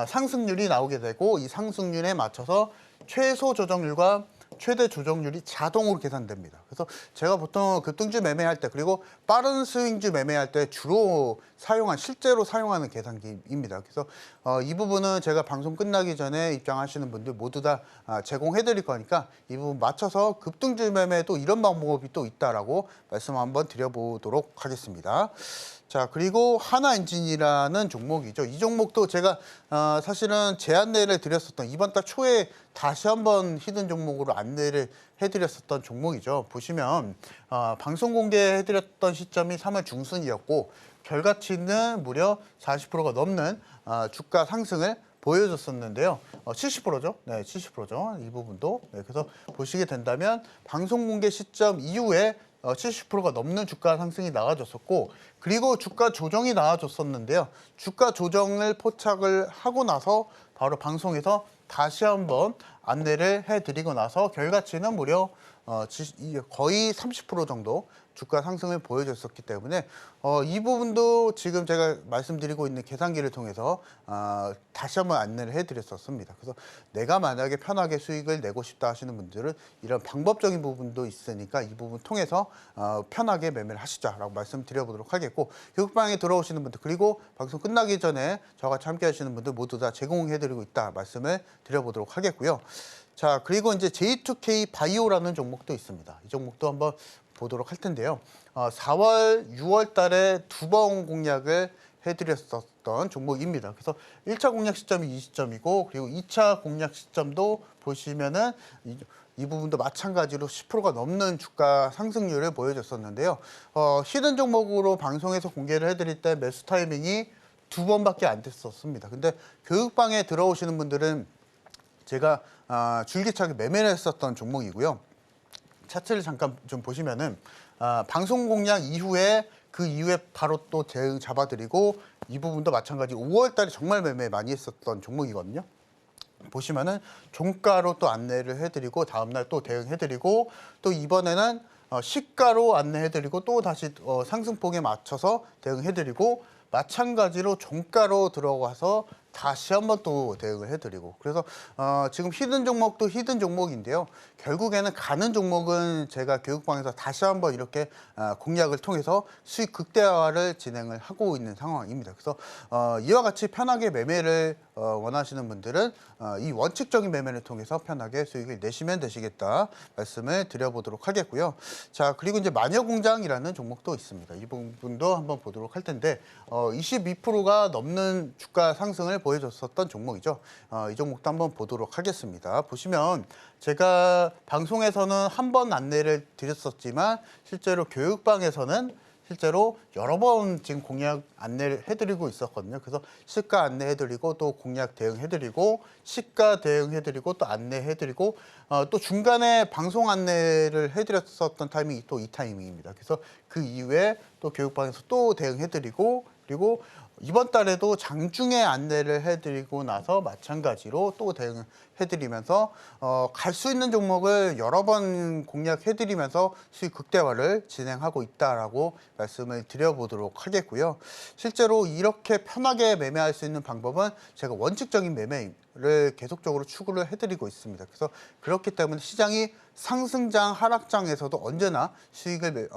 상승률이 나오게 되고 이 상승률에 맞춰서 최소 조정률과 최대 조정률이 자동으로 계산됩니다. 그래서 제가 보통 급등주 매매할 때 그리고 빠른 스윙주 매매할 때 주로 실제로 사용하는 계산기입니다. 그래서 이 부분은 제가 방송 끝나기 전에 입장하시는 분들 모두 다 제공해 드릴 거니까 이 부분 맞춰서 급등주 매매도 이런 방법이 또 있다라고 말씀 한번 드려보도록 하겠습니다. 자, 그리고 하나엔진이라는 종목이죠. 이 종목도 제가 사실은 재안내를 드렸었던 이번 달 초에 다시 한번 히든 종목으로 안내를 해드렸었던 종목이죠. 보시면 방송 공개해드렸던 시점이 3월 중순이었고 결과치는 무려 40%가 넘는 주가 상승을 보여줬었는데요. 70%죠. 네, 70%죠. 이 부분도. 네, 그래서 보시게 된다면 방송 공개 시점 이후에 70%가 넘는 주가 상승이 나와줬었고 그리고 주가 조정이 나와줬었는데요. 주가 조정을 포착을 하고 나서 바로 방송에서 다시 한번 안내를 해드리고 나서 결과치는 무려 거의 30% 정도 주가 상승을 보여줬었기 때문에 이 부분도 지금 제가 말씀드리고 있는 계산기를 통해서 다시 한번 안내를 해드렸었습니다. 그래서 내가 만약에 편하게 수익을 내고 싶다 하시는 분들은 이런 방법적인 부분도 있으니까 이 부분 통해서 편하게 매매를 하시자라고 말씀드려보도록 하겠고, 교육방에 들어오시는 분들 그리고 방송 끝나기 전에 저와 같이 함께 하시는 분들 모두 다 제공해드리고 있다 말씀을 드려보도록 하겠고요. 자, 그리고 이제 J2K 바이오라는 종목도 있습니다. 이 종목도 한번 보도록 할 텐데요. 4월, 6월 달에 2번 공략을 해드렸었던 종목입니다. 그래서 1차 공략 시점이 이 시점이고, 그리고 2차 공략 시점도 보시면은 이 부분도 마찬가지로 10%가 넘는 주가 상승률을 보여줬었는데요. 히든 종목으로 방송에서 공개를 해드릴 때 매수 타이밍이 2번밖에 안 됐었습니다. 근데 교육방에 들어오시는 분들은 제가 줄기차게 매매를 했었던 종목이고요. 차트를 잠깐 좀 보시면은 방송 공략 이후에 그 이후에 바로 또 대응 잡아드리고, 이 부분도 마찬가지 5월 달에 정말 매매 많이 했었던 종목이거든요. 보시면은 종가로 또 안내를 해드리고 다음날 또 대응해드리고, 또 이번에는 시가로 안내해드리고 또 다시 상승폭에 맞춰서 대응해드리고, 마찬가지로 종가로 들어가서 다시 한번 또 대응을 해드리고, 그래서 지금 히든 종목도 히든 종목인데요. 결국에는 가는 종목은 제가 교육방에서 다시 한번 이렇게 공략을 통해서 수익 극대화를 진행을 하고 있는 상황입니다. 그래서 이와 같이 편하게 매매를 원하시는 분들은 이 원칙적인 매매를 통해서 편하게 수익을 내시면 되시겠다 말씀을 드려보도록 하겠고요. 자, 그리고 이제 마녀공장이라는 종목도 있습니다. 이 부분도 한번 보도록 할 텐데 22%가 넘는 주가 상승을 보여줬었던 종목이죠. 이 종목도 한번 보도록 하겠습니다. 보시면 제가 방송에서는 한 번 안내를 드렸었지만 실제로 교육방에서는 실제로 여러 번 지금 공략 안내를 해드리고 있었거든요. 그래서 시가 안내해드리고 또 공략 대응해드리고 시가 대응해드리고 또 안내해드리고 또 중간에 방송 안내를 해드렸었던 타이밍이 또 이 타이밍입니다. 그래서 그 이후에 또 교육방에서 또 대응해드리고, 그리고 이번 달에도 장중에 안내를 해드리고 나서 마찬가지로 또 대응해드리면서 갈 수 있는 종목을 여러 번 공략해드리면서 수익 극대화를 진행하고 있다라고 말씀을 드려보도록 하겠고요. 실제로 이렇게 편하게 매매할 수 있는 방법은 제가 원칙적인 매매를 계속적으로 추구를 해드리고 있습니다. 그래서 그렇기 때문에 시장이 상승장, 하락장에서도 언제나 수익을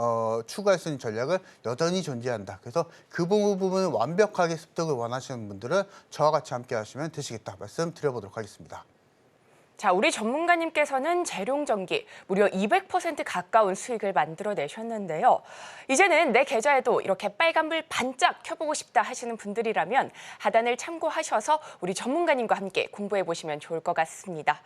추구할 수 있는 전략을 여전히 존재한다. 그래서 그 부분을 완벽하게 습득을 원하시는 분들은 저와 같이 함께 하시면 되시겠다 말씀 드려보도록 하겠습니다. 자, 우리 전문가님께서는 재룡전기 무려 200% 가까운 수익을 만들어내셨는데요. 이제는 내 계좌에도 이렇게 빨간불 반짝 켜보고 싶다 하시는 분들이라면 하단을 참고하셔서 우리 전문가님과 함께 공부해보시면 좋을 것 같습니다.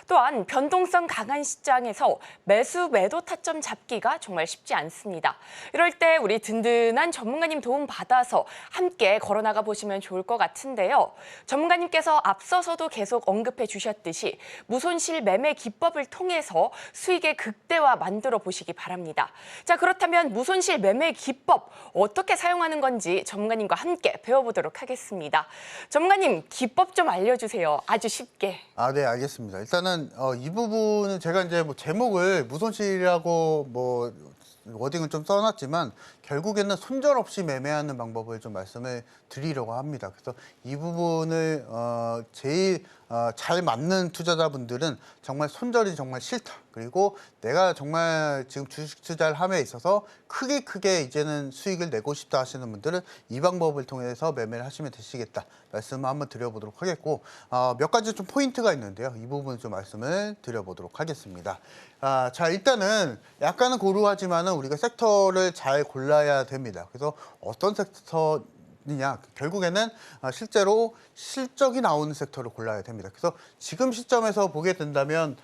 또한 변동성 강한 시장에서 매수 매도 타점 잡기가 정말 쉽지 않습니다. 이럴 때 우리 든든한 전문가님 도움 받아서 함께 걸어나가 보시면 좋을 것 같은데요. 전문가님께서 앞서서도 계속 언급해 주셨듯이 무손실 매매 기법을 통해서 수익의 극대화 만들어 보시기 바랍니다. 자, 그렇다면 무손실 매매 기법 어떻게 사용하는 건지 전문가님과 함께 배워보도록 하겠습니다. 전문가님, 기법 좀 알려주세요. 아주 쉽게. 네, 알겠습니다. 일단은 이 부분은 제가 이제 뭐 제목을 무손실이라고 뭐 워딩은 좀 써놨지만 결국에는 손절없이 매매하는 방법을 좀 말씀을 드리려고 합니다. 그래서 이 부분을 제일 잘 맞는 투자자분들은 정말 손절이 정말 싫다. 그리고 내가 정말 지금 주식 투자를 함에 있어서 크게 이제는 수익을 내고 싶다 하시는 분들은 이 방법을 통해서 매매를 하시면 되시겠다 말씀을 한번 드려보도록 하겠고, 몇 가지 좀 포인트가 있는데요. 이 부분 좀 말씀을 드려보도록 하겠습니다. 자, 일단은 약간은 고루하지만은 우리가 섹터를 잘 골라야 됩니다. 그래서 어떤 섹터냐, 결국에는 실제로 실적이 나오는 섹터를 골라야 됩니다. 그래서 지금 시점에서 보게 된다면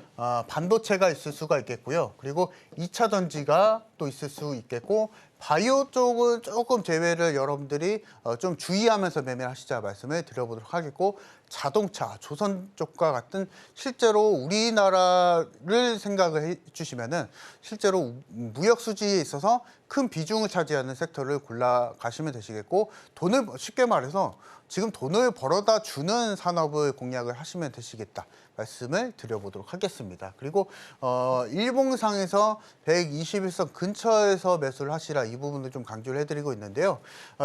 반도체가 있을 수가 있겠고요. 그리고 2차 전지가 또 있을 수 있겠고, 바이오 쪽은 조금 제외를 여러분들이 좀 주의하면서 매매를 하시자 말씀을 드려보도록 하겠고, 자동차, 조선 쪽과 같은 실제로 우리나라를 생각을 해주시면은 실제로 무역 수지에 있어서 큰 비중을 차지하는 섹터를 골라 가시면 되시겠고, 돈을 쉽게 말해서 지금 돈을 벌어다 주는 산업을 공략을 하시면 되시겠다 말씀을 드려보도록 하겠습니다. 그리고 일봉상에서 121선 근처에서 매수를 하시라, 이 부분을 좀 강조를 해드리고 있는데요.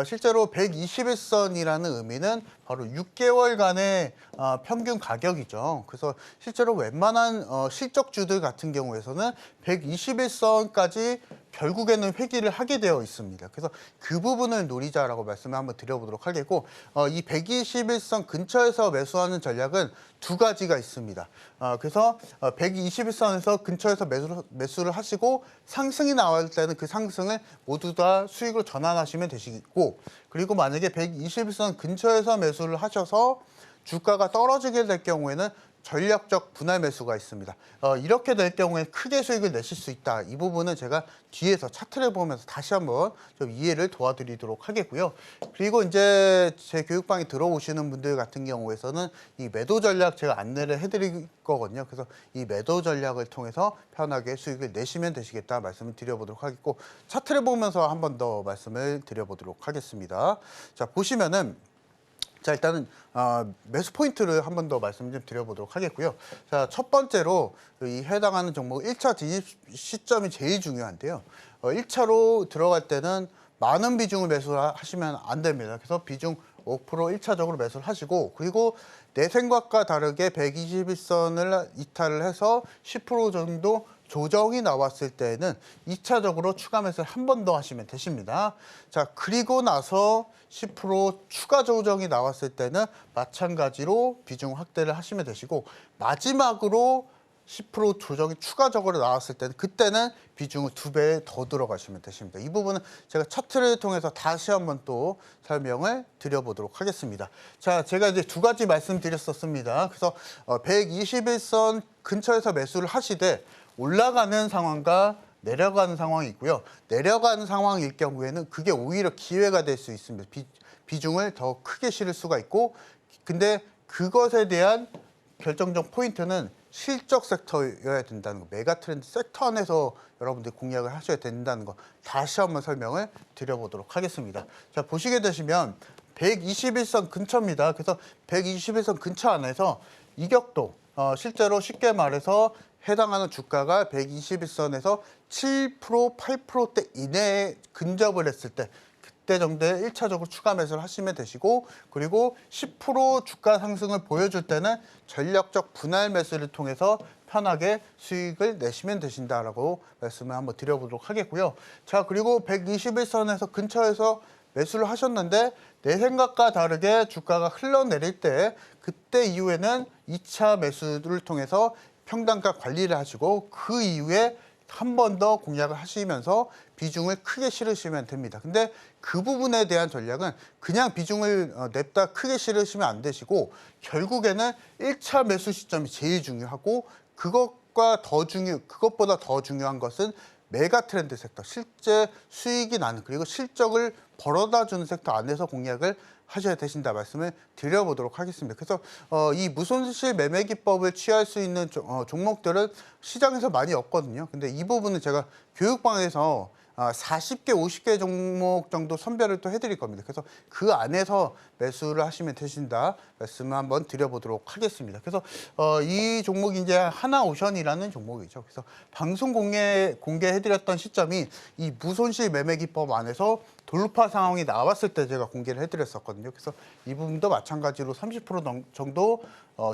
실제로 121선이라는 의미는 바로 6개월간의 평균 가격이죠. 그래서 실제로 웬만한 실적주들 같은 경우에서는 121선까지 결국에는 회귀를 하게 되어 있습니다. 그래서 그 부분을 노리자라고 말씀을 한번 드려보도록 하겠고, 이 121선 근처에서 매수하는 전략은 두 가지가 있습니다. 그래서 121선에서 근처에서 매수를 하시고 상승이 나올 때는 그 상승을 모두 다 수익으로 전환하시면 되시고, 그리고 만약에 121선 근처에서 매수를 하셔서 주가가 떨어지게 될 경우에는 전략적 분할 매수가 있습니다. 이렇게 될 경우에 크게 수익을 내실 수 있다. 이 부분은 제가 뒤에서 차트를 보면서 다시 한번 좀 이해를 도와드리도록 하겠고요. 그리고 이제 제 교육방에 들어오시는 분들 같은 경우에서는 이 매도 전략 제가 안내를 해드릴 거거든요. 그래서 이 매도 전략을 통해서 편하게 수익을 내시면 되시겠다 말씀을 드려보도록 하겠고, 차트를 보면서 한 번 더 말씀을 드려보도록 하겠습니다. 자, 보시면은 자, 일단은 매수 포인트를 한 번 더 말씀 좀 드려보도록 하겠고요. 자, 첫 번째로 이 해당하는 종목 1차 진입 시점이 제일 중요한데요. 1차로 들어갈 때는 많은 비중을 매수하시면 안 됩니다. 그래서 비중 5% 1차적으로 매수를 하시고, 그리고 내 생각과 다르게 121선을 이탈을 해서 10% 정도 조정이 나왔을 때에는 2차적으로 추가 매수를 한 번 더 하시면 되십니다. 자, 그리고 나서 10% 추가 조정이 나왔을 때는 마찬가지로 비중 확대를 하시면 되시고, 마지막으로 10% 조정이 추가적으로 나왔을 때는 그때는 비중을 2배 더 들어가시면 되십니다. 이 부분은 제가 차트를 통해서 다시 한번 또 설명을 드려보도록 하겠습니다. 자, 제가 이제 두 가지 말씀드렸었습니다. 그래서 121선 근처에서 매수를 하시되 올라가는 상황과 내려가는 상황이 있고요. 내려가는 상황일 경우에는 그게 오히려 기회가 될 수 있습니다. 비중을 더 크게 실을 수가 있고, 근데 그것에 대한 결정적 포인트는 실적 섹터여야 된다는 거, 메가 트렌드 섹터 안에서 여러분들이 공략을 하셔야 된다는 거 다시 한번 설명을 드려보도록 하겠습니다. 자, 보시게 되시면 121선 근처입니다. 그래서 121선 근처 안에서 이격도, 실제로 쉽게 말해서 해당하는 주가가 121선에서 7%, 8%대 이내에 근접을 했을 때, 그때 정도에 1차적으로 추가 매수를 하시면 되시고, 그리고 10% 주가 상승을 보여줄 때는 전략적 분할 매수를 통해서 편하게 수익을 내시면 되신다라고 말씀을 한번 드려보도록 하겠고요. 자, 그리고 121선에서 근처에서 매수를 하셨는데 내 생각과 다르게 주가가 흘러내릴 때, 그때 이후에는 2차 매수를 통해서 평단가 관리를 하시고 그 이후에 한 번 더 공략을 하시면서 비중을 크게 실으시면 됩니다. 근데 그 부분에 대한 전략은 그냥 비중을 냅다 크게 실으시면 안 되시고, 결국에는 1차 매수 시점이 제일 중요하고, 그것보다 더 중요한 것은 메가 트렌드 섹터, 실제 수익이 나는, 그리고 실적을 벌어다 주는 섹터 안에서 공략을 하셔야 되신다 말씀을 드려보도록 하겠습니다. 그래서 이 무손실 매매 기법을 취할 수 있는 종목들은 시장에서 많이 없거든요. 근데 이 부분은 제가 교육방에서 40개, 50개 종목 정도 선별을 또 해드릴 겁니다. 그래서 그 안에서 매수를 하시면 되신다 말씀을 한번 드려보도록 하겠습니다. 그래서 이 종목이 이제 하나오션이라는 종목이죠. 그래서 방송 공개해드렸던 시점이 이 무손실 매매 기법 안에서 돌파 상황이 나왔을 때 제가 공개를 해드렸었거든요. 그래서 이 부분도 마찬가지로 30% 정도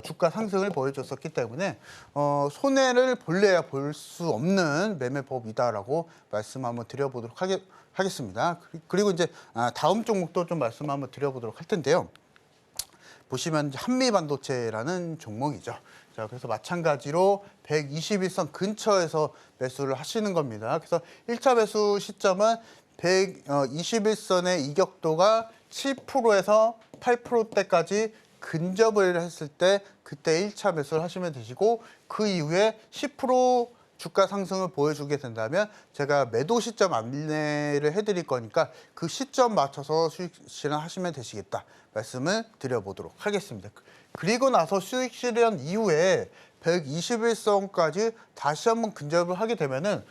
주가 상승을 보여줬었기 때문에 손해를 볼래야 볼 수 없는 매매법이다라고 말씀 한번 드려보도록 하겠습니다. 그리고 이제 다음 종목도 좀 말씀 한번 드려보도록 할 텐데요. 보시면 한미반도체라는 종목이죠. 자, 그래서 마찬가지로 121선 근처에서 매수를 하시는 겁니다. 그래서 1차 매수 시점은 121선의 이격도가 7%에서 8%대까지 근접을 했을 때 그때 1차 매수를 하시면 되시고, 그 이후에 10% 주가 상승을 보여주게 된다면 제가 매도 시점 안내를 해드릴 거니까 그 시점 맞춰서 수익 실현하시면 되시겠다 말씀을 드려보도록 하겠습니다. 그리고 나서 수익 실현 이후에 121선까지 다시 한번 근접을 하게 되면은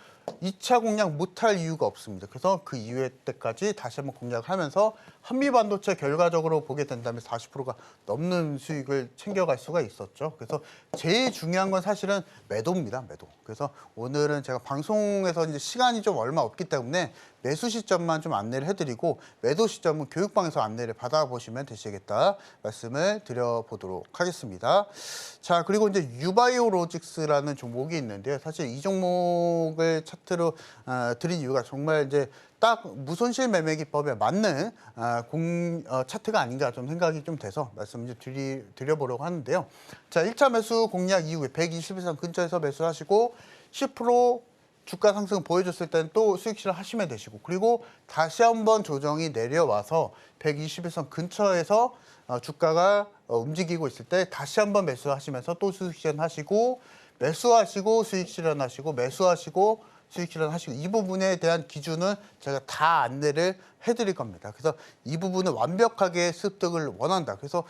2차 공략 못할 이유가 없습니다. 그래서 그 이후에 때까지 다시 한번 공략을 하면서 한미반도체 결과적으로 보게 된다면 40%가 넘는 수익을 챙겨갈 수가 있었죠. 그래서 제일 중요한 건 사실은 매도입니다. 매도. 그래서 오늘은 제가 방송에서 이제 시간이 좀 얼마 없기 때문에 매수 시점만 좀 안내를 해드리고 매도 시점은 교육방에서 안내를 받아보시면 되시겠다 말씀을 드려보도록 하겠습니다. 자, 그리고 이제 유바이오로직스라는 종목이 있는데요. 사실 이 종목을 차트로 드린 이유가 정말 이제 딱 무손실 매매 기법에 맞는 차트가 아닌가 좀 생각이 좀 돼서 말씀 좀 드려보려고 하는데요. 자, 1차 매수 공략 이후에 121선 근처에서 매수하시고 10% 주가 상승 보여줬을 때는 또 수익 실현하시면 되시고, 그리고 다시 한번 조정이 내려와서 121선 근처에서 주가가 움직이고 있을 때 다시 한번 매수하시면서 또 수익 실현하시고, 매수하시고 수익 실현하시고, 매수하시고 수익 실현하시고, 이 부분에 대한 기준은 제가 다 안내를 해드릴 겁니다. 그래서 이 부분은 완벽하게 습득을 원한다. 그래서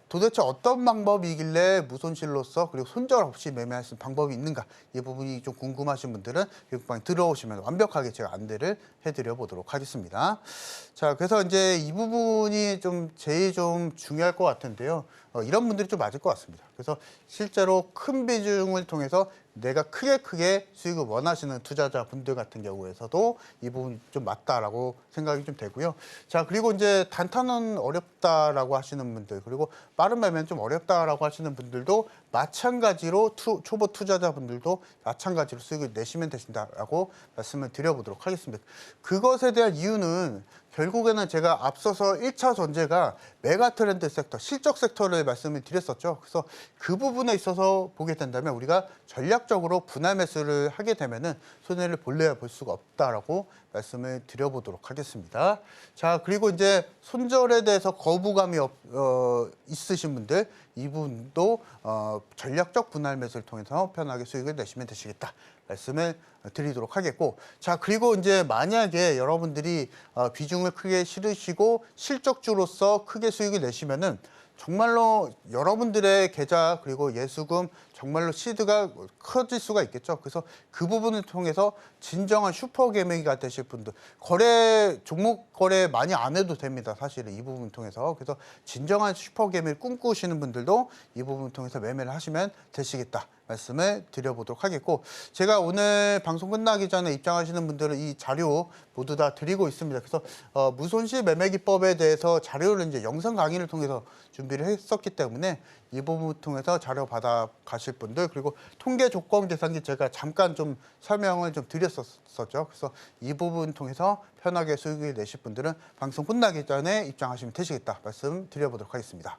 도대체 어떤 방법이길래 무손실로서 그리고 손절 없이 매매할 수 있는 방법이 있는가, 이 부분이 좀 궁금하신 분들은 교육방에 들어오시면 완벽하게 제가 안내를 해드려 보도록 하겠습니다. 자, 그래서 이제 이 부분이 좀 제일 좀 중요할 것 같은데요. 이런 분들이 좀 맞을 것 같습니다. 그래서 실제로 큰 비중을 통해서 내가 크게 수익을 원하시는 투자자분들 같은 경우에서도 이 부분이 좀 맞다라고 생각이 좀 되고요. 자, 그리고 이제 단타는 어렵다라고 하시는 분들, 그리고 빠른 매매는 좀 어렵다라고 하시는 분들도 마찬가지로 초보 투자자분들도 마찬가지로 수익을 내시면 되신다라고 말씀을 드려보도록 하겠습니다. 그것에 대한 이유는 결국에는 제가 앞서서 1차 전제가 메가 트렌드 섹터, 실적 섹터를 말씀을 드렸었죠. 그래서 그 부분에 있어서 보게 된다면 우리가 전략적으로 분할 매수를 하게 되면은 손해를 볼래야 볼 수가 없다라고 말씀을 드려보도록 하겠습니다. 자, 그리고 이제 손절에 대해서 거부감이 있으신 분들, 이 부분도 전략적 분할 매수를 통해서 편하게 수익을 내시면 되시겠다 말씀을 드리도록 하겠고, 자, 그리고 이제 만약에 여러분들이 비중을 크게 실으시고 실적주로서 크게 수익을 내시면은 정말로 여러분들의 계좌 그리고 예수금 정말로 시드가 커질 수가 있겠죠. 그래서 그 부분을 통해서 진정한 슈퍼 개미가 되실 분들, 종목 거래 많이 안 해도 됩니다. 사실은 이 부분 통해서. 그래서 진정한 슈퍼 개미를 꿈꾸시는 분들도 이 부분을 통해서 매매를 하시면 되시겠다 말씀을 드려보도록 하겠고, 제가 오늘 방송 끝나기 전에 입장하시는 분들은 이 자료 모두 다 드리고 있습니다. 그래서 무손실 매매 기법에 대해서 자료를 이제 영상 강의를 통해서 준비를 했었기 때문에 이 부분을 통해서 자료 받아 가실 분들, 그리고 통계 조건 계산기 제가 잠깐 좀 설명을 좀 드렸었죠. 그래서 이 부분 통해서 편하게 수익을 내실 분들은 방송 끝나기 전에 입장하시면 되시겠다 말씀 드려보도록 하겠습니다.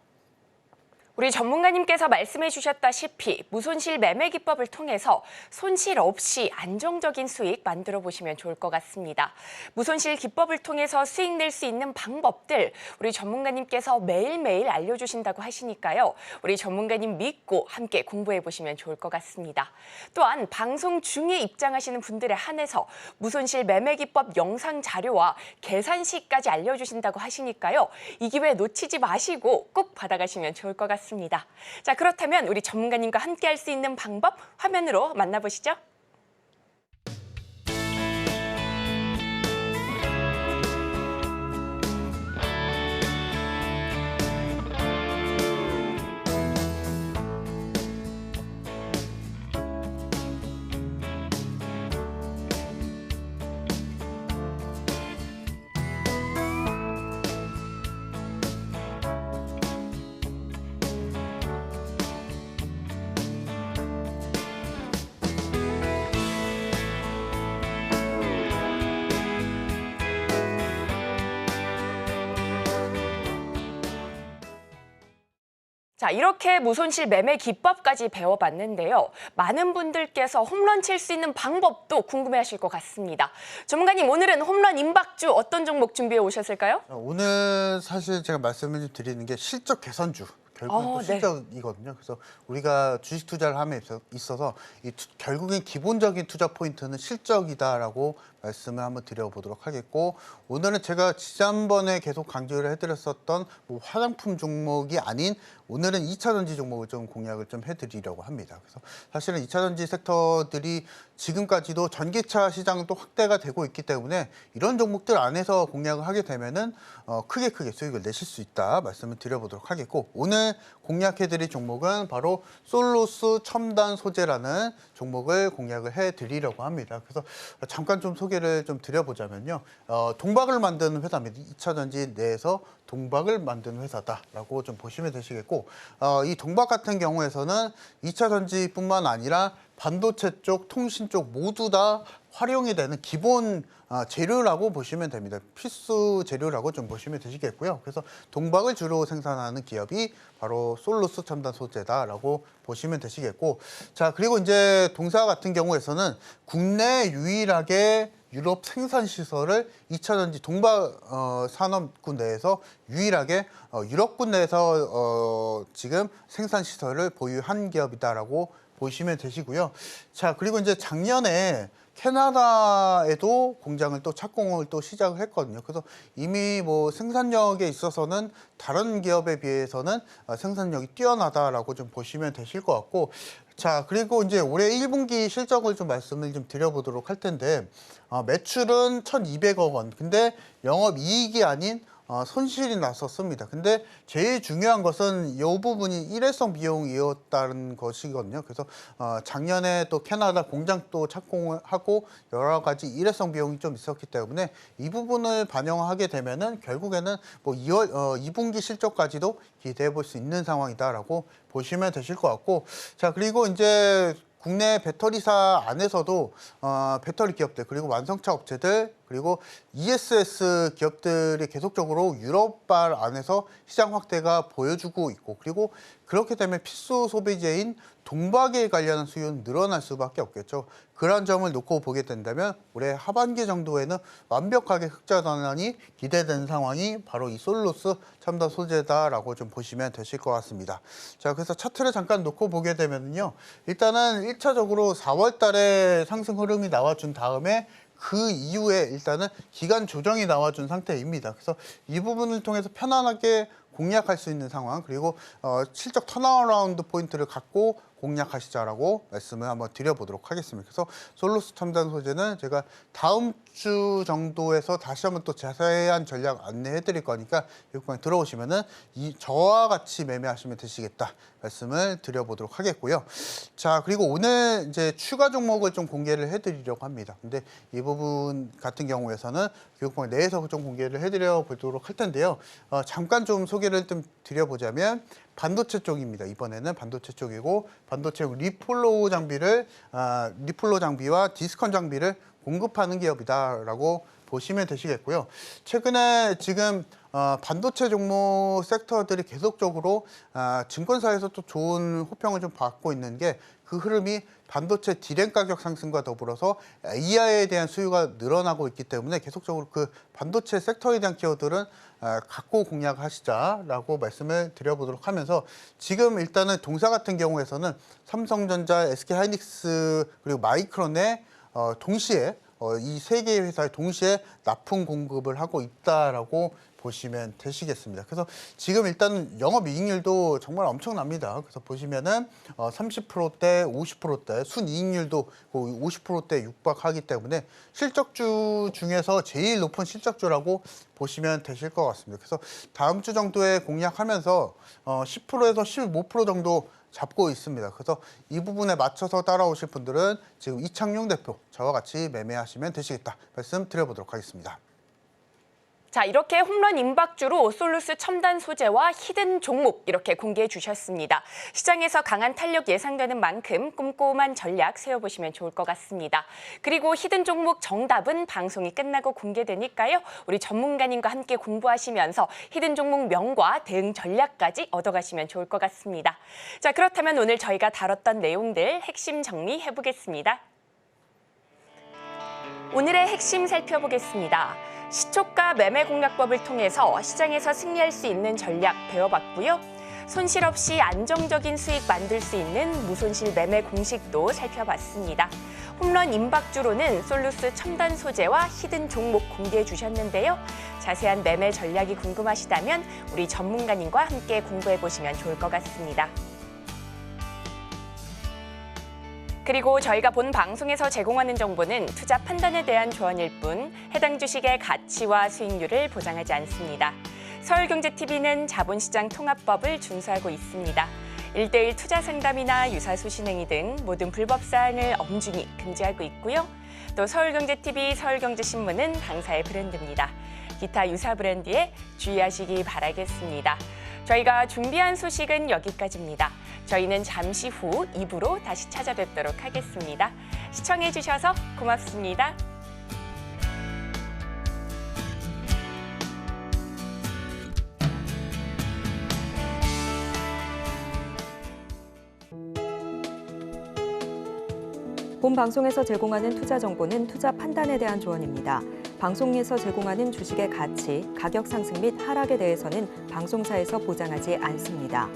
우리 전문가님께서 말씀해 주셨다시피 무손실 매매 기법을 통해서 손실 없이 안정적인 수익 만들어 보시면 좋을 것 같습니다. 무손실 기법을 통해서 수익 낼 수 있는 방법들 우리 전문가님께서 매일매일 알려주신다고 하시니까요. 우리 전문가님 믿고 함께 공부해 보시면 좋을 것 같습니다. 또한 방송 중에 입장하시는 분들에 한해서 무손실 매매 기법 영상 자료와 계산식까지 알려주신다고 하시니까요. 이 기회 놓치지 마시고 꼭 받아가시면 좋을 것 같습니다. 자, 그렇다면 우리 전문가님과 함께 할 수 있는 방법 화면으로 만나보시죠. 자, 이렇게 무손실 매매 기법까지 배워봤는데요. 많은 분들께서 홈런 칠 수 있는 방법도 궁금해하실 것 같습니다. 전문가님, 오늘은 홈런 임박주 어떤 종목 준비해 오셨을까요? 오늘 사실 제가 말씀을 좀 드리는 게 실적 개선주. 결국은 또 네. 실적이거든요. 그래서 우리가 주식 투자를 함에 있어서 결국엔 기본적인 투자 포인트는 실적이다라고 말씀을 한번 드려보도록 하겠고, 오늘은 제가 지난번에 계속 강조를 해드렸었던 화장품 종목이 아닌 오늘은 2차 전지 종목을 좀 공략을 좀 해드리려고 합니다. 그래서 사실은 2차 전지 섹터들이 지금까지도 전기차 시장은 또 확대가 되고 있기 때문에 이런 종목들 안에서 공략을 하게 되면은 크게 수익을 내실 수 있다 말씀을 드려보도록 하겠고, 오늘 공략해드릴 종목은 바로 솔루스 첨단 소재라는 종목을 공략을 해드리려고 합니다. 그래서 잠깐 좀 소개를 좀 드려보자면요, 동박을 만드는 회사입니다. 2차전지 내에서 동박을 만드는 회사다라고 좀 보시면 되시겠고, 이 동박 같은 경우에서는 2차전지뿐만 아니라 반도체 쪽, 통신 쪽 모두 다 활용이 되는 기본 재료라고 보시면 됩니다. 필수 재료라고 좀 보시면 되시겠고요. 그래서 동박을 주로 생산하는 기업이 바로 솔루스 첨단 소재다라고 보시면 되시겠고, 자, 그리고 이제 동사 같은 경우에서는 국내 유일하게 유럽 생산 시설을 2차전지 동박 산업군 내에서 유일하게 유럽군 내에서 지금 생산 시설을 보유한 기업이다라고 보시면 되시고요. 자, 그리고 이제 작년에 캐나다에도 공장을 또 착공을 또 시작을 했거든요. 그래서 이미 뭐 생산력에 있어서는 다른 기업에 비해서는 생산력이 뛰어나다라고 좀 보시면 되실 것 같고, 자, 그리고 이제 올해 1분기 실적을 좀 말씀을 좀 드려보도록 할 텐데, 매출은 1,200억 원, 근데 영업이익이 아닌 손실이 났었습니다. 근데 제일 중요한 것은 이 부분이 일회성 비용이었다는 것이거든요. 그래서 작년에 또 캐나다 공장 또 착공을 하고 여러 가지 일회성 비용이 좀 있었기 때문에 이 부분을 반영하게 되면은 결국에는 뭐 2분기 실적까지도 기대해 볼 수 있는 상황이다라고 보시면 되실 것 같고, 자, 그리고 이제 국내 배터리사 안에서도 배터리 기업들, 그리고 완성차 업체들, 그리고 ESS 기업들이 계속적으로 유럽발 안에서 시장 확대가 보여주고 있고, 그리고 그렇게 되면 필수 소비재인 동박에 관련한 수요는 늘어날 수밖에 없겠죠. 그런 점을 놓고 보게 된다면 올해 하반기 정도에는 완벽하게 흑자 전환이 기대되는 상황이 바로 이 솔루스 첨단 소재다라고 좀 보시면 되실 것 같습니다. 자, 그래서 차트를 잠깐 놓고 보게 되면요, 일단은 1차적으로 4월 달에 상승 흐름이 나와준 다음에 그 이후에 일단은 기간 조정이 나와준 상태입니다. 그래서 이 부분을 통해서 편안하게 공략할 수 있는 상황, 그리고 실적 턴어라운드 포인트를 갖고 공략하시자라고 말씀을 한번 드려보도록 하겠습니다. 그래서 솔루스 첨단 소재는 제가 다음 주 정도에서 다시 한번 또 자세한 전략 안내해 드릴 거니까 여기 들어오시면은 저와 같이 매매하시면 되시겠다 말씀을 드려보도록 하겠고요. 자, 그리고 오늘 이제 추가 종목을 좀 공개를 해드리려고 합니다. 근데 이 부분 같은 경우에서는 교육방 내에서 좀 공개를 해드려 보도록 할 텐데요. 잠깐 좀 소개를 좀 드려보자면 반도체 쪽입니다. 이번에는 반도체 쪽이고, 반도체 리폴로 장비와 디스컨 장비를 공급하는 기업이다라고 보시면 되시겠고요. 최근에 지금 반도체 종목 섹터들이 계속적으로 증권사에서 또 좋은 호평을 좀 받고 있는 게, 그 흐름이 반도체 디램 가격 상승과 더불어서 AI에 대한 수요가 늘어나고 있기 때문에 계속적으로 그 반도체 섹터에 대한 키워드들은 갖고 공략하시자라고 말씀을 드려보도록 하면서, 지금 일단은 동사 같은 경우에서는 삼성전자, SK하이닉스 그리고 마이크론에 동시에 이 세 개의 회사에 동시에 납품 공급을 하고 있다라고 보시면 되시겠습니다. 그래서 지금 일단 영업이익률도 정말 엄청납니다. 그래서 보시면은 30%대, 50%대, 순이익률도 50%대 육박하기 때문에 실적주 중에서 제일 높은 실적주라고 보시면 되실 것 같습니다. 그래서 다음 주 정도에 공략하면서 10%에서 15% 정도 잡고 있습니다. 그래서 이 부분에 맞춰서 따라오실 분들은 지금 이창용 대표 저와 같이 매매하시면 되시겠다 말씀 드려보도록 하겠습니다. 자, 이렇게 홈런 임박주로 솔루스 첨단 소재와 히든 종목 이렇게 공개해 주셨습니다. 시장에서 강한 탄력 예상되는 만큼 꼼꼼한 전략 세워보시면 좋을 것 같습니다. 그리고 히든 종목 정답은 방송이 끝나고 공개되니까요. 우리 전문가님과 함께 공부하시면서 히든 종목 명과 대응 전략까지 얻어가시면 좋을 것 같습니다. 자, 그렇다면 오늘 저희가 다뤘던 내용들 핵심 정리해보겠습니다. 오늘의 핵심 살펴보겠습니다. 시초가 매매 공략법을 통해서 시장에서 승리할 수 있는 전략 배워봤고요. 손실 없이 안정적인 수익 만들 수 있는 무손실 매매 공식도 살펴봤습니다. 홈런 임박주로는 솔루스 첨단 소재와 히든 종목 공개해 주셨는데요. 자세한 매매 전략이 궁금하시다면 우리 전문가님과 함께 공부해 보시면 좋을 것 같습니다. 그리고 저희가 본 방송에서 제공하는 정보는 투자 판단에 대한 조언일 뿐 해당 주식의 가치와 수익률을 보장하지 않습니다. 서울경제TV는 자본시장 통합법을 준수하고 있습니다. 1:1 투자 상담이나 유사수 신행위 등 모든 불법 사항을 엄중히 금지하고 있고요. 또 서울경제TV, 서울경제신문은 당사의 브랜드입니다. 기타 유사 브랜드에 주의하시기 바라겠습니다. 저희가 준비한 소식은 여기까지입니다. 저희는 잠시 후 2부로 다시 찾아뵙도록 하겠습니다. 시청해주셔서 고맙습니다. 본 방송에서 제공하는 투자 정보는 투자 판단에 대한 조언입니다. 방송에서 제공하는 주식의 가치, 가격 상승 및 하락에 대해서는 방송사에서 보장하지 않습니다.